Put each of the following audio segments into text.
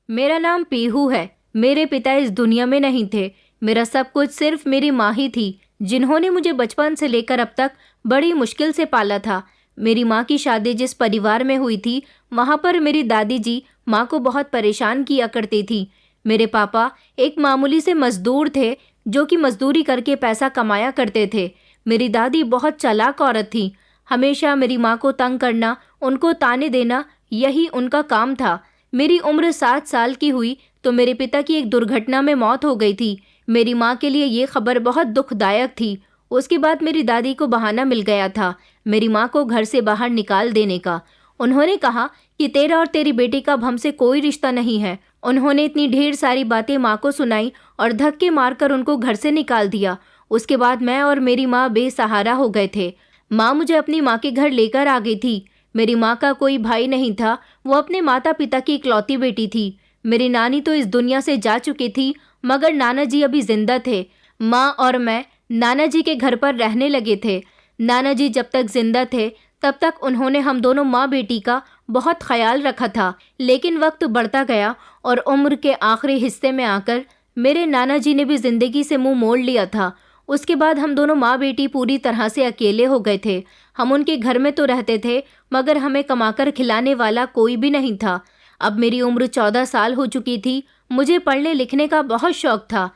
मेरा नाम पीहू है। मेरे पिता इस दुनिया में नहीं थे। मेरा सब कुछ सिर्फ मेरी माँ ही थी, जिन्होंने मुझे बचपन से लेकर अब तक बड़ी मुश्किल से पाला था। मेरी माँ की शादी जिस परिवार में हुई थी, वहाँ पर मेरी दादी जी माँ को बहुत परेशान किया करती थी। मेरे पापा एक मामूली से मजदूर थे, जो कि मजदूरी करके पैसा कमाया करते थे। मेरी दादी बहुत चालाक औरत थी। हमेशा मेरी माँ को तंग करना, उनको ताने देना, यही उनका काम था। मेरी उम्र 7 साल की हुई तो मेरे पिता की एक दुर्घटना में मौत हो गई थी। मेरी माँ के लिए ये खबर बहुत दुखदायक थी। उसके बाद मेरी दादी को बहाना मिल गया था मेरी माँ को घर से बाहर निकाल देने का। उन्होंने कहा कि तेरा और तेरी बेटी का अब हमसे कोई रिश्ता नहीं है। उन्होंने इतनी ढेर सारी बातें माँ को सुनाई और धक्के मारकर उनको घर से निकाल दिया। उसके बाद मैं और मेरी माँ बेसहारा हो गए थे। माँ मुझे अपनी माँ के घर लेकर आ गई थी। मेरी माँ का कोई भाई नहीं था, वो अपने माता पिता की इकलौती बेटी थी। मेरी नानी तो इस दुनिया से जा चुकी थी, मगर नाना जी अभी जिंदा थे। माँ और मैं नाना जी के घर पर रहने लगे थे। नाना जी जब तक जिंदा थे तब तक उन्होंने हम दोनों माँ बेटी का बहुत ख्याल रखा था। लेकिन वक्त बढ़ता गया और उम्र के आखिरी हिस्से में आकर मेरे नाना जी ने भी जिंदगी से मुंह मोड़ लिया था। उसके बाद हम दोनों माँ बेटी पूरी तरह से अकेले हो गए थे। हम उनके घर में तो रहते थे, मगर हमें कमाकर खिलाने वाला कोई भी नहीं था। अब मेरी उम्र 14 साल हो चुकी थी। मुझे पढ़ने लिखने का बहुत शौक था।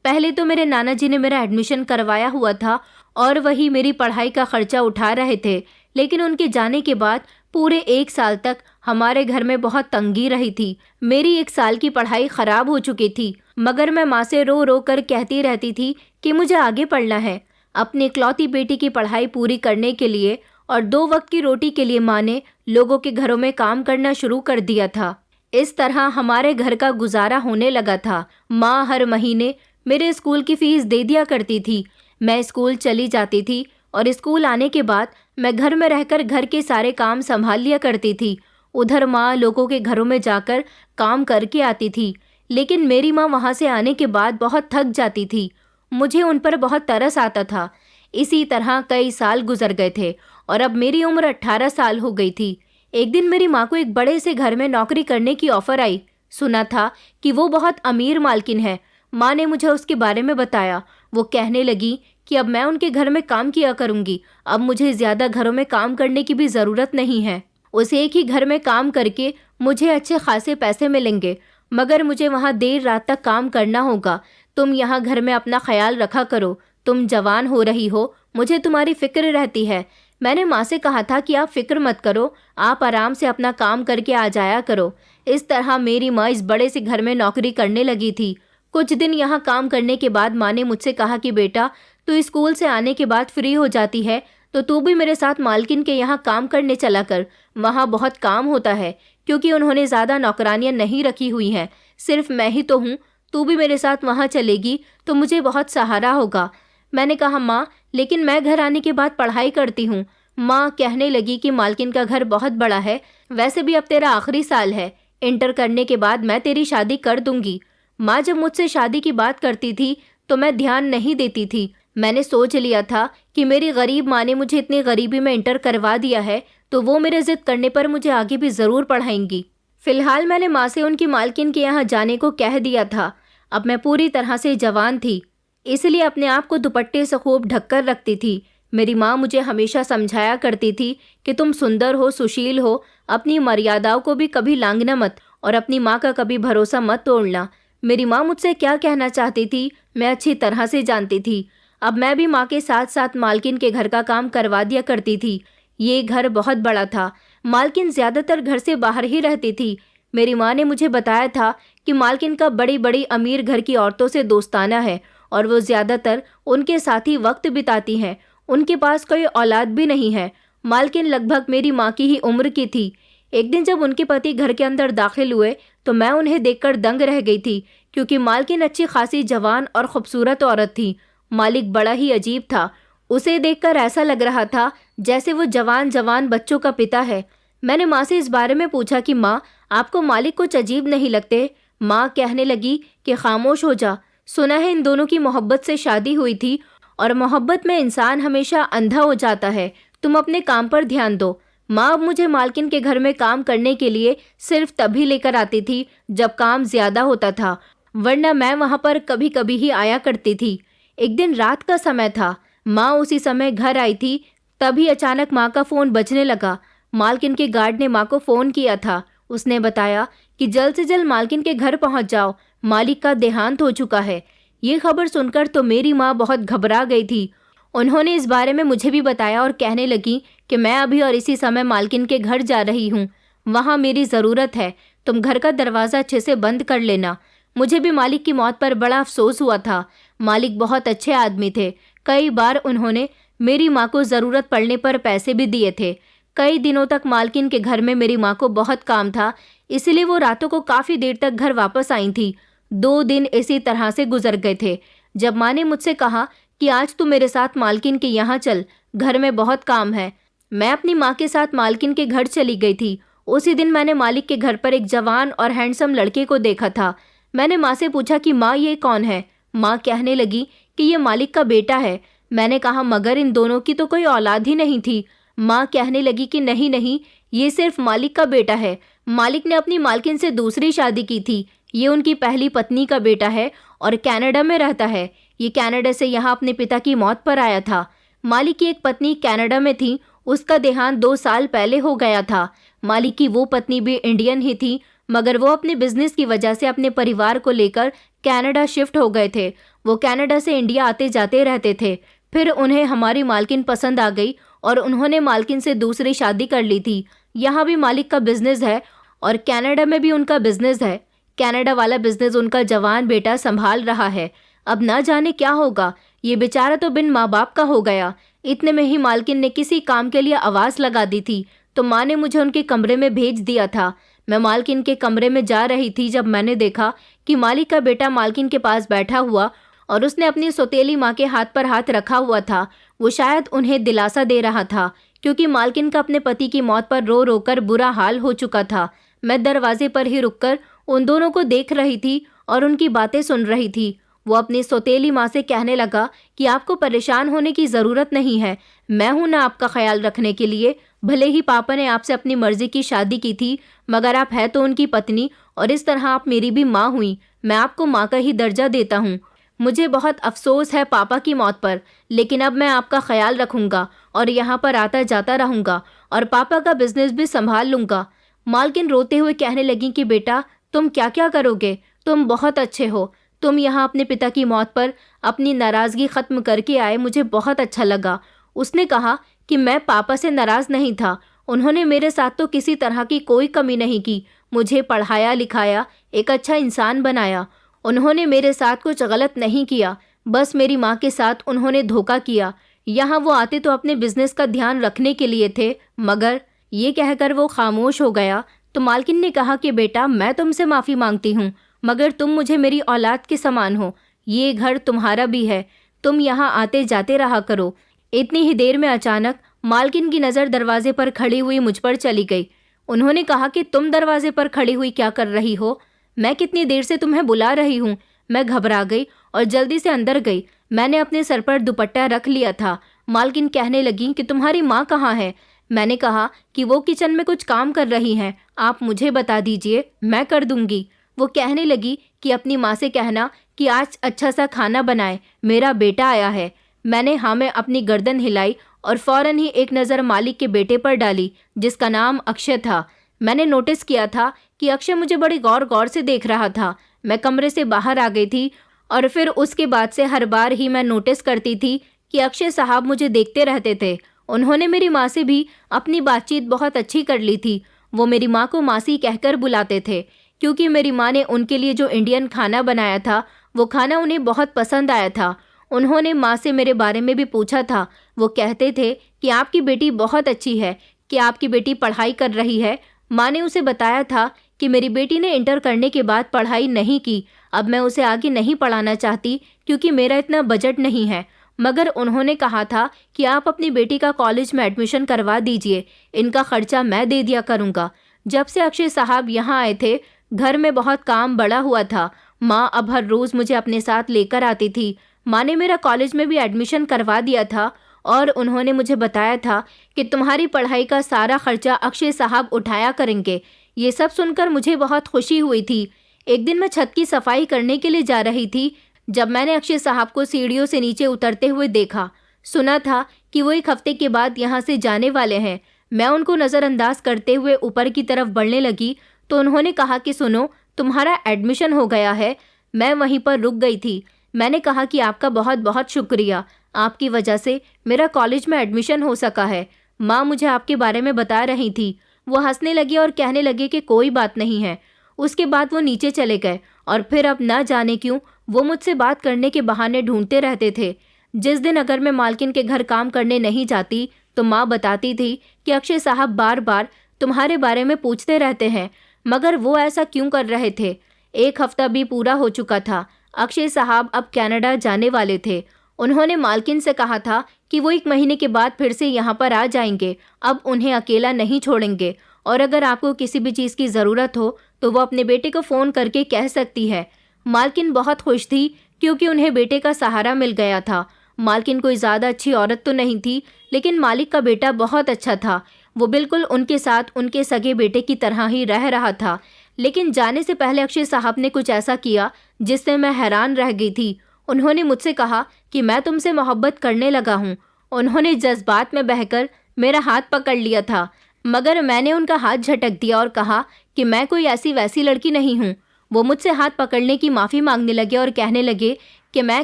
पहले तो मेरे नाना जी ने मेरा एडमिशन करवाया हुआ था और वही मेरी पढ़ाई का खर्चा उठा रहे थे। लेकिन उनके जाने के बाद पूरे 1 साल तक हमारे घर में बहुत तंगी रही थी। मेरी 1 साल की पढ़ाई खराब हो चुकी थी, मगर मैं माँ से रो रो कर कहती रहती थी कि मुझे आगे पढ़ना है। अपनी इकलौती बेटी की पढ़ाई पूरी करने के लिए और 2 वक्त की रोटी के लिए माँ ने लोगों के घरों में काम करना शुरू कर दिया था। इस तरह हमारे घर का गुजारा होने लगा था। माँ हर महीने मेरे स्कूल की फीस दे दिया करती थी। मैं स्कूल चली जाती थी और स्कूल आने के बाद मैं घर में रहकर घर के सारे काम संभाल लिया करती थी। उधर माँ लोगों के घरों में जाकर काम करके आती थी। लेकिन मेरी माँ वहाँ से आने के बाद बहुत थक जाती थी। मुझे उन पर बहुत तरस आता था। इसी तरह कई साल गुजर गए थे और अब मेरी उम्र 18 साल हो गई थी। एक दिन मेरी माँ को एक बड़े से घर में नौकरी करने की ऑफर आई। सुना था कि वो बहुत अमीर मालकिन है। माँ ने मुझे उसके बारे में बताया। वो कहने लगी कि अब मैं उनके घर में काम किया करूँगी। अब मुझे ज़्यादा घरों में काम करने की भी ज़रूरत नहीं है। उस एक ही घर में काम करके मुझे अच्छे खासे पैसे मिलेंगे, मगर मुझे वहाँ देर रात तक काम करना होगा। तुम यहाँ घर में अपना ख्याल रखा करो। तुम जवान हो रही हो, मुझे तुम्हारी फिक्र रहती है। मैंने माँ से कहा था कि आप फिक्र मत करो, आप आराम से अपना काम करके आ जाया करो। इस तरह मेरी माँ इस बड़े से घर में नौकरी करने लगी थी। कुछ दिन यहाँ काम करने के बाद माँ ने मुझसे कहा कि बेटा, तू स्कूल से आने के बाद फ्री हो जाती है तो तू भी मेरे साथ मालकिन के यहाँ काम करने चला कर। वहाँ बहुत काम होता है, क्योंकि उन्होंने ज़्यादा नौकरानियाँ नहीं रखी हुई हैं, सिर्फ मैं ही तो हूँ। तू भी मेरे साथ वहाँ चलेगी तो मुझे बहुत सहारा होगा। मैंने कहा माँ, लेकिन मैं घर आने के बाद पढ़ाई करती हूँ। माँ कहने लगी कि मालकिन का घर बहुत बड़ा है, वैसे भी अब तेरा आखिरी साल है। इंटर करने के बाद मैं तेरी शादी कर दूंगी। माँ जब मुझसे शादी की बात करती थी तो मैं ध्यान नहीं देती थी। मैंने सोच लिया था कि मेरी गरीब माँ ने मुझे इतनी गरीबी में इंटर करवा दिया है तो वो मेरे जिद करने पर मुझे आगे भी ज़रूर पढ़ाएंगी। फिलहाल मैंने माँ से उनकी मालकिन के यहाँ जाने को कह दिया था। अब मैं पूरी तरह से जवान थी, इसलिए अपने आप को दुपट्टे से खूब ढक कर रखती थी। मेरी माँ मुझे हमेशा समझाया करती थी कि तुम सुंदर हो, सुशील हो, अपनी मर्यादाओं को भी कभी लांघना मत और अपनी माँ का कभी भरोसा मत तोड़ना। मेरी माँ मुझसे क्या कहना चाहती थी मैं अच्छी तरह से जानती थी। अब मैं भी माँ के साथ साथ मालकिन के घर का काम करवा दिया करती थी। ये घर बहुत बड़ा था। मालकिन ज़्यादातर घर से बाहर ही रहती थी। मेरी माँ ने मुझे बताया था कि मालकिन का बड़ी बड़ी अमीर घर की औरतों से दोस्ताना है और वो ज़्यादातर उनके साथ ही वक्त बिताती हैं। उनके पास कोई औलाद भी नहीं है। मालकिन लगभग मेरी माँ की ही उम्र की थी। एक दिन जब उनके पति घर के अंदर दाखिल हुए तो मैं उन्हें देखकर दंग रह गई थी, क्योंकि मालकिन अच्छी खासी जवान और खूबसूरत औरत थी। मालिक बड़ा ही अजीब था। उसे देखकर ऐसा लग रहा था जैसे वो जवान जवान बच्चों का पिता है। मैंने माँ से इस बारे में पूछा कि माँ, आपको मालिक कुछ अजीब नहीं लगते? माँ कहने लगी कि खामोश हो जा। सुना है इन दोनों की मोहब्बत से शादी हुई थी और मोहब्बत में इंसान हमेशा अंधा हो जाता है। तुम अपने काम पर ध्यान दो। माँ अब मुझे मालकिन के घर में काम करने के लिए सिर्फ तभी लेकर आती थी जब काम ज्यादा होता था, वरना मैं वहाँ पर कभी कभी ही आया करती थी। एक दिन रात का समय था, माँ उसी समय घर आई थी। तभी अचानक माँ का फ़ोन बजने लगा। मालकिन के गार्ड ने माँ को फ़ोन किया था। उसने बताया कि जल्द से जल्द मालकिन के घर पहुँच जाओ, मालिक का देहांत हो चुका है। ये खबर सुनकर तो मेरी माँ बहुत घबरा गई थी। उन्होंने इस बारे में मुझे भी बताया और कहने लगी कि मैं अभी और इसी समय मालकिन के घर जा रही हूँ, वहाँ मेरी ज़रूरत है, तुम घर का दरवाज़ा अच्छे से बंद कर लेना। मुझे भी मालिक की मौत पर बड़ा अफसोस हुआ था। मालिक बहुत अच्छे आदमी थे। कई बार उन्होंने मेरी माँ को ज़रूरत पड़ने पर पैसे भी दिए थे। कई दिनों तक मालकिन के घर में मेरी माँ को बहुत काम था, इसलिए वो रातों को काफ़ी देर तक घर वापस आई थी। 2 दिन इसी तरह से गुजर गए थे। जब माँ ने मुझसे कहा कि आज तू मेरे साथ मालकिन के यहाँ चल, घर में बहुत काम है, मैं अपनी माँ के साथ मालकिन के घर चली गई थी। उसी दिन मैंने मालिक के घर पर एक जवान और हैंडसम लड़के को देखा था। मैंने माँ से पूछा कि माँ ये कौन है। माँ कहने लगी कि ये मालिक का बेटा है। मैंने कहा मगर इन दोनों की तो कोई औलाद ही नहीं थी। माँ कहने लगी कि नहीं नहीं, ये सिर्फ मालिक का बेटा है। मालिक ने अपनी मालकिन से दूसरी शादी की थी। ये उनकी पहली पत्नी का बेटा है और कनाडा में रहता है। ये कनाडा से यहाँ अपने पिता की मौत पर आया था। मालिक की एक पत्नी कनाडा में थी, उसका देहांत 2 साल पहले हो गया था। मालिक की वो पत्नी भी इंडियन ही थी, मगर वो अपने बिजनेस की वजह से अपने परिवार को लेकर कनाडा शिफ्ट हो गए थे। वो कनाडा से इंडिया आते जाते रहते थे। फिर उन्हें हमारी मालकिन पसंद आ गई और उन्होंने मालकिन से दूसरी शादी कर ली थी। यहाँ भी मालिक का बिजनेस है और कनाडा में भी उनका बिजनेस है। कनाडा वाला बिजनेस उनका जवान बेटा संभाल रहा है। अब ना जाने क्या होगा, ये बेचारा तो बिन माँ बाप का हो गया। इतने में ही मालकिन ने किसी काम के लिए आवाज़ लगा दी थी, तो माँ ने मुझे उनके कमरे में भेज दिया था। मैं मालकिन के कमरे में जा रही थी जब मैंने देखा कि मालिक का बेटा मालकिन के पास बैठा हुआ और उसने अपनी सौतेली माँ के हाथ पर हाथ रखा हुआ था। वो शायद उन्हें दिलासा दे रहा था, क्योंकि मालकिन का अपने पति की मौत पर रो रो कर बुरा हाल हो चुका था। मैं दरवाजे पर ही रुककर उन दोनों को देख रही थी और उनकी बातें सुन रही थी। वो अपनी सौतेली माँ से कहने लगा कि आपको परेशान होने की ज़रूरत नहीं है, मैं हूं ना आपका ख्याल रखने के लिए। भले ही पापा ने आपसे अपनी मर्जी की शादी की थी, मगर आप है तो उनकी पत्नी और इस तरह आप मेरी भी माँ हुई। मैं आपको माँ का ही दर्जा देता हूँ। मुझे बहुत अफसोस है पापा की मौत पर, लेकिन अब मैं आपका ख्याल रखूँगा और यहाँ पर आता जाता रहूँगा और पापा का बिजनेस भी संभाल लूँगा। मालकिन रोते हुए कहने लगी कि बेटा तुम क्या क्या करोगे, तुम बहुत अच्छे हो, तुम यहाँ अपने पिता की मौत पर अपनी नाराज़गी ख़त्म करके आए, मुझे बहुत अच्छा लगा। उसने कहा कि मैं पापा से नाराज़ नहीं था, उन्होंने मेरे साथ तो किसी तरह की कोई कमी नहीं की, मुझे पढ़ाया लिखाया, एक अच्छा इंसान बनाया। उन्होंने मेरे साथ कुछ गलत नहीं किया, बस मेरी माँ के साथ उन्होंने धोखा किया। यहाँ वो आते तो अपने बिजनेस का ध्यान रखने के लिए थे, मगर ये कहकर वो खामोश हो गया। तो मालकिन ने कहा कि बेटा मैं तुमसे माफ़ी मांगती हूँ, मगर तुम मुझे मेरी औलाद के समान हो। ये घर तुम्हारा भी है, तुम यहाँ आते जाते रहा करो। इतनी ही देर में अचानक मालकिन की नज़र दरवाजे पर खड़ी हुई मुझ पर चली गई। उन्होंने कहा कि तुम दरवाजे पर खड़ी हुई क्या कर रही हो? मैं कितनी देर से तुम्हें बुला रही हूँ। मैं घबरा गई और जल्दी से अंदर गई। मैंने अपने सर पर दुपट्टा रख लिया था। मालकिन कहने लगी कि तुम्हारी माँ कहाँ है? मैंने कहा कि वो किचन में कुछ काम कर रही हैं, आप मुझे बता दीजिए, मैं कर दूंगी। वो कहने लगी कि अपनी माँ से कहना कि आज अच्छा सा खाना बनाए, मेरा बेटा आया है। मैंने हाँ में अपनी गर्दन हिलाई और फौरन ही एक नज़र मालिक के बेटे पर डाली, जिसका नाम अक्षय था। मैंने नोटिस किया था कि अक्षय मुझे बड़ी गौर गौर से देख रहा था। मैं कमरे से बाहर आ गई थी और फिर उसके बाद से हर बार ही मैं नोटिस करती थी कि अक्षय साहब मुझे देखते रहते थे। उन्होंने मेरी माँ से भी अपनी बातचीत बहुत अच्छी कर ली थी। वो मेरी माँ को मासी कहकर बुलाते थे, क्योंकि मेरी माँ ने उनके लिए जो इंडियन खाना बनाया था वो खाना उन्हें बहुत पसंद आया था। उन्होंने माँ से मेरे बारे में भी पूछा था। वो कहते थे कि आपकी बेटी बहुत अच्छी है, कि आपकी बेटी पढ़ाई कर रही है। माँ ने उसे बताया था कि मेरी बेटी ने इंटर करने के बाद पढ़ाई नहीं की, अब मैं उसे आगे नहीं पढ़ाना चाहती क्योंकि मेरा इतना बजट नहीं है। मगर उन्होंने कहा था कि आप अपनी बेटी का कॉलेज में एडमिशन करवा दीजिए, इनका खर्चा मैं दे दिया करूँगा। जब से अक्षय साहब यहाँ आए थे घर में बहुत काम बढ़ा हुआ था। माँ अब हर रोज़ मुझे अपने साथ लेकर आती थी। माँ ने मेरा कॉलेज में भी एडमिशन करवा दिया था और उन्होंने मुझे बताया था कि तुम्हारी पढ़ाई का सारा खर्चा अक्षय साहब उठाया करेंगे। ये सब सुनकर मुझे बहुत खुशी हुई थी। एक दिन मैं छत की सफाई करने के लिए जा रही थी जब मैंने अक्षय साहब को सीढ़ियों से नीचे उतरते हुए देखा। सुना था कि वो 1 हफ्ते के बाद यहाँ से जाने वाले हैं। मैं उनको नज़रअंदाज करते हुए ऊपर की तरफ बढ़ने लगी तो उन्होंने कहा कि सुनो, तुम्हारा एडमिशन हो गया है। मैं वहीं पर रुक गई थी। मैंने कहा कि आपका बहुत बहुत शुक्रिया, आपकी वजह से मेरा कॉलेज में एडमिशन हो सका है। माँ मुझे आपके बारे में बता रही थी। वो हंसने लगे और कहने लगे कि कोई बात नहीं है। उसके बाद वो नीचे चले गए और फिर अब ना जाने क्यों वो मुझसे बात करने के बहाने ढूंढते रहते थे। जिस दिन अगर मैं मालकिन के घर काम करने नहीं जाती तो माँ बताती थी कि अक्षय साहब बार बार तुम्हारे बारे में पूछते रहते हैं, मगर वो ऐसा क्यों कर रहे थे। 1 हफ्ता भी पूरा हो चुका था। अक्षय साहब अब कनाडा जाने वाले थे। उन्होंने मालकिन से कहा था कि वो 1 महीने के बाद फिर से यहाँ पर आ जाएंगे। अब उन्हें अकेला नहीं छोड़ेंगे और अगर आपको किसी भी चीज़ की ज़रूरत हो तो वो अपने बेटे को फ़ोन करके कह सकती है। मालकिन बहुत खुश थी क्योंकि उन्हें बेटे का सहारा मिल गया था। मालकिन कोई ज़्यादा अच्छी औरत तो नहीं थी, लेकिन मालिक का बेटा बहुत अच्छा था। वो बिल्कुल उनके साथ उनके सगे बेटे की तरह ही रह रहा था। लेकिन जाने से पहले अक्षय साहब ने कुछ ऐसा किया जिससे मैं हैरान रह गई थी। उन्होंने मुझसे कहा कि मैं तुमसे मोहब्बत करने लगा हूँ। उन्होंने जज्बात में बहकर मेरा हाथ पकड़ लिया था, मगर मैंने उनका हाथ झटक दिया और कहा कि मैं कोई ऐसी वैसी लड़की नहीं हूँ। वो मुझसे हाथ पकड़ने की माफ़ी मांगने लगे और कहने लगे कि मैं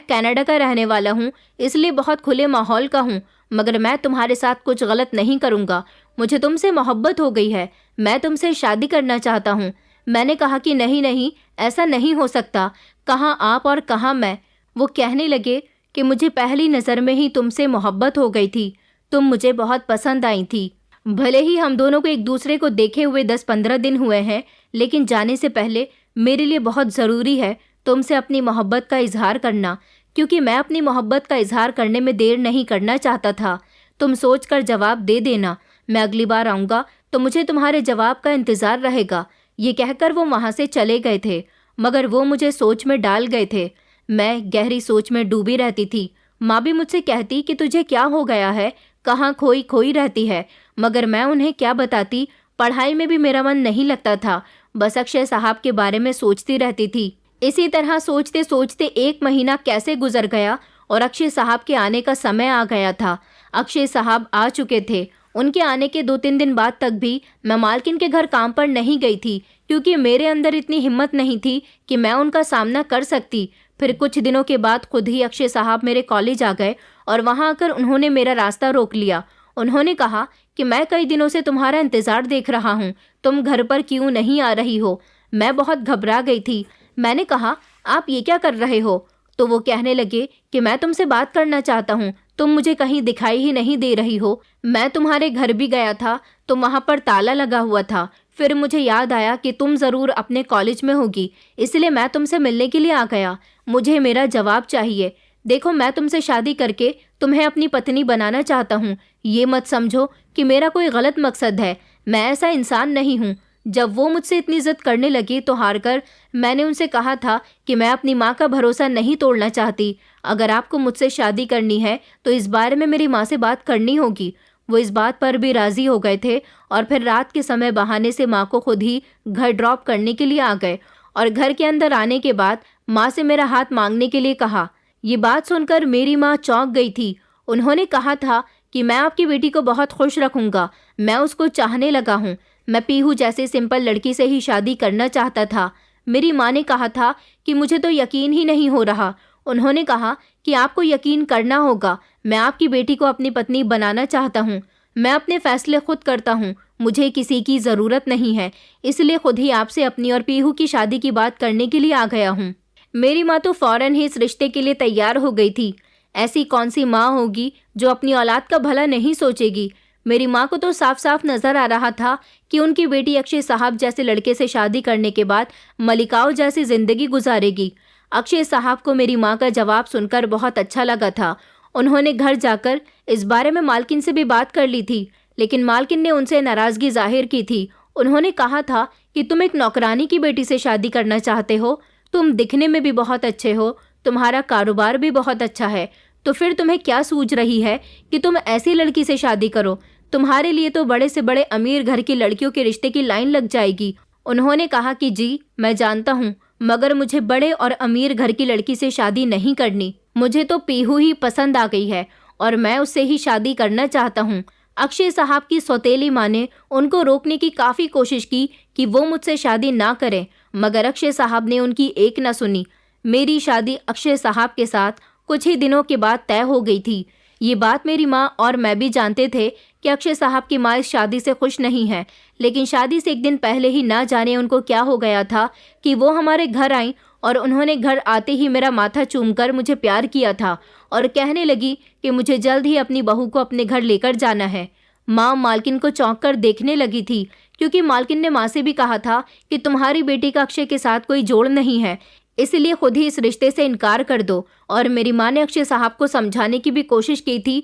कनाडा का रहने वाला हूँ, इसलिए बहुत खुले माहौल का हूँ, मगर मैं तुम्हारे साथ कुछ गलत नहीं करूँगा। मुझे तुमसे मोहब्बत हो गई है, मैं तुमसे शादी करना चाहता हूँ। मैंने कहा कि नहीं नहीं, ऐसा नहीं हो सकता, कहाँ आप और कहाँ मैं। वो कहने लगे कि मुझे पहली नज़र में ही तुमसे मोहब्बत हो गई थी, तुम मुझे बहुत पसंद आई थी। भले ही हम दोनों को एक दूसरे को देखे हुए 10-15 दिन हुए हैं, लेकिन जाने से पहले मेरे लिए बहुत ज़रूरी है तुमसे अपनी मोहब्बत का इजहार करना, क्योंकि मैं अपनी मोहब्बत का इजहार करने में देर नहीं करना चाहता था। तुम सोचकर जवाब दे देना, मैं अगली बार आऊँगा तो मुझे तुम्हारे जवाब का इंतज़ार रहेगा। ये कहकर वो वहाँ से चले गए थे, मगर वो मुझे सोच में डाल गए थे। मैं गहरी सोच में डूबी रहती थी। माँ भी मुझसे कहती कि तुझे क्या हो गया है, कहाँ खोई खोई रहती है, मगर मैं उन्हें क्या बताती। पढ़ाई में भी मेरा मन नहीं लगता था, बस अक्षय साहब के बारे में सोचती रहती थी। इसी तरह सोचते सोचते 1 महीना कैसे गुजर गया और अक्षय साहब के आने का समय आ गया था। अक्षय साहब आ चुके थे। उनके आने के 2-3 दिन बाद तक भी मैं मालकिन के घर काम पर नहीं गई थी, क्योंकि मेरे अंदर इतनी हिम्मत नहीं थी कि मैं उनका सामना कर सकती। फिर कुछ दिनों के बाद खुद ही अक्षय साहब मेरे कॉलेज आ गए और वहाँ आकर उन्होंने मेरा रास्ता रोक लिया। उन्होंने कहा कि मैं कई दिनों से तुम्हारा इंतज़ार देख रहा हूँ, तुम घर पर क्यों नहीं आ रही हो। मैं बहुत घबरा गई थी। मैंने कहा आप ये क्या कर रहे हो? तो वो कहने लगे कि मैं तुमसे बात करना चाहता हूँ, तुम मुझे कहीं दिखाई ही नहीं दे रही हो। मैं तुम्हारे घर भी गया था तो वहाँ पर ताला लगा हुआ था। फिर मुझे याद आया कि तुम ज़रूर अपने कॉलेज में होगी, इसलिए मैं तुमसे मिलने के लिए आ गया। मुझे मेरा जवाब चाहिए। देखो, मैं तुमसे शादी करके तुम्हें अपनी पत्नी बनाना चाहता हूँ। ये मत समझो कि मेरा कोई गलत मकसद है, मैं ऐसा इंसान नहीं हूँ। जब वो मुझसे इतनी ज़िद करने लगी तो हार कर मैंने उनसे कहा था कि मैं अपनी माँ का भरोसा नहीं तोड़ना चाहती। अगर आपको मुझसे शादी करनी है तो इस बारे में मेरी माँ से बात करनी होगी। वो इस बात पर भी राज़ी हो गए थे और फिर रात के समय बहाने से माँ को खुद ही घर ड्रॉप करने के लिए आ गए और घर के अंदर आने के बाद माँ से मेरा हाथ मांगने के लिए कहा। ये बात सुनकर मेरी माँ चौंक गई थी। उन्होंने कहा था कि मैं आपकी बेटी को बहुत खुश रखूँगा, मैं उसको चाहने लगा हूँ। मैं पीहू जैसे सिंपल लड़की से ही शादी करना चाहता था। मेरी माँ ने कहा था कि मुझे तो यकीन ही नहीं हो रहा। उन्होंने कहा कि आपको यकीन करना होगा, मैं आपकी बेटी को अपनी पत्नी बनाना चाहता हूँ। मैं अपने फैसले खुद करता हूँ, मुझे किसी की ज़रूरत नहीं है, इसलिए खुद ही आपसे अपनी और पीहू की शादी की बात करने के लिए आ गया हूँ। मेरी माँ तो फ़ौरन ही इस रिश्ते के लिए तैयार हो गई थी। ऐसी कौन सी माँ होगी जो अपनी औलाद का भला नहीं सोचेगी। मेरी माँ को तो साफ साफ नज़र आ रहा था कि उनकी बेटी अक्षय साहब जैसे लड़के से शादी करने के बाद मलिकाओं जैसी ज़िंदगी गुजारेगी। अक्षय साहब को मेरी माँ का जवाब सुनकर बहुत अच्छा लगा था। उन्होंने घर जाकर इस बारे में मालकिन से भी बात कर ली थी, लेकिन मालकिन ने उनसे नाराज़गी जाहिर की थी। उन्होंने कहा था कि तुम एक नौकरानी की बेटी से शादी करना चाहते हो, तुम दिखने में भी बहुत अच्छे हो, तुम्हारा कारोबार भी बहुत अच्छा है, तो फिर तुम्हें क्या सूझ रही है कि तुम ऐसी लड़की से शादी करो? तुम्हारे लिए तो बड़े से बड़े अमीर घर की लड़कियों के रिश्ते की लाइन लग जाएगी। उन्होंने कहा कि जी मैं जानता हूँ, मगर मुझे बड़े और अमीर घर की लड़की से शादी नहीं करनी। मुझे तो पीहू ही पसंद आ गई है और मैं उससे ही शादी करना चाहता हूँ। अक्षय साहब की सौतेली माँ ने उनको रोकने की काफ़ी कोशिश की कि वो मुझसे शादी ना करें, मगर अक्षय साहब ने उनकी एक न सुनी। मेरी शादी अक्षय साहब के साथ कुछ ही दिनों के बाद तय हो गई थी। ये बात मेरी माँ और मैं भी जानते थे कि अक्षय साहब की माँ इस शादी से खुश नहीं है, लेकिन शादी से एक दिन पहले ही ना जाने उनको क्या हो गया था कि वो हमारे घर आईं और उन्होंने घर आते ही मेरा माथा चूमकर मुझे प्यार किया था और कहने लगी कि मुझे जल्द ही अपनी बहू को अपने घर लेकर जाना है। माँ मालकिन को चौंक कर देखने लगी थी, क्योंकि मालकिन ने माँ से भी कहा था कि तुम्हारी बेटी का अक्षय के साथ कोई जोड़ नहीं है, इसलिए खुद ही इस रिश्ते से इनकार कर दो। और मेरी माँ ने अक्षय साहब को समझाने की भी कोशिश की थी,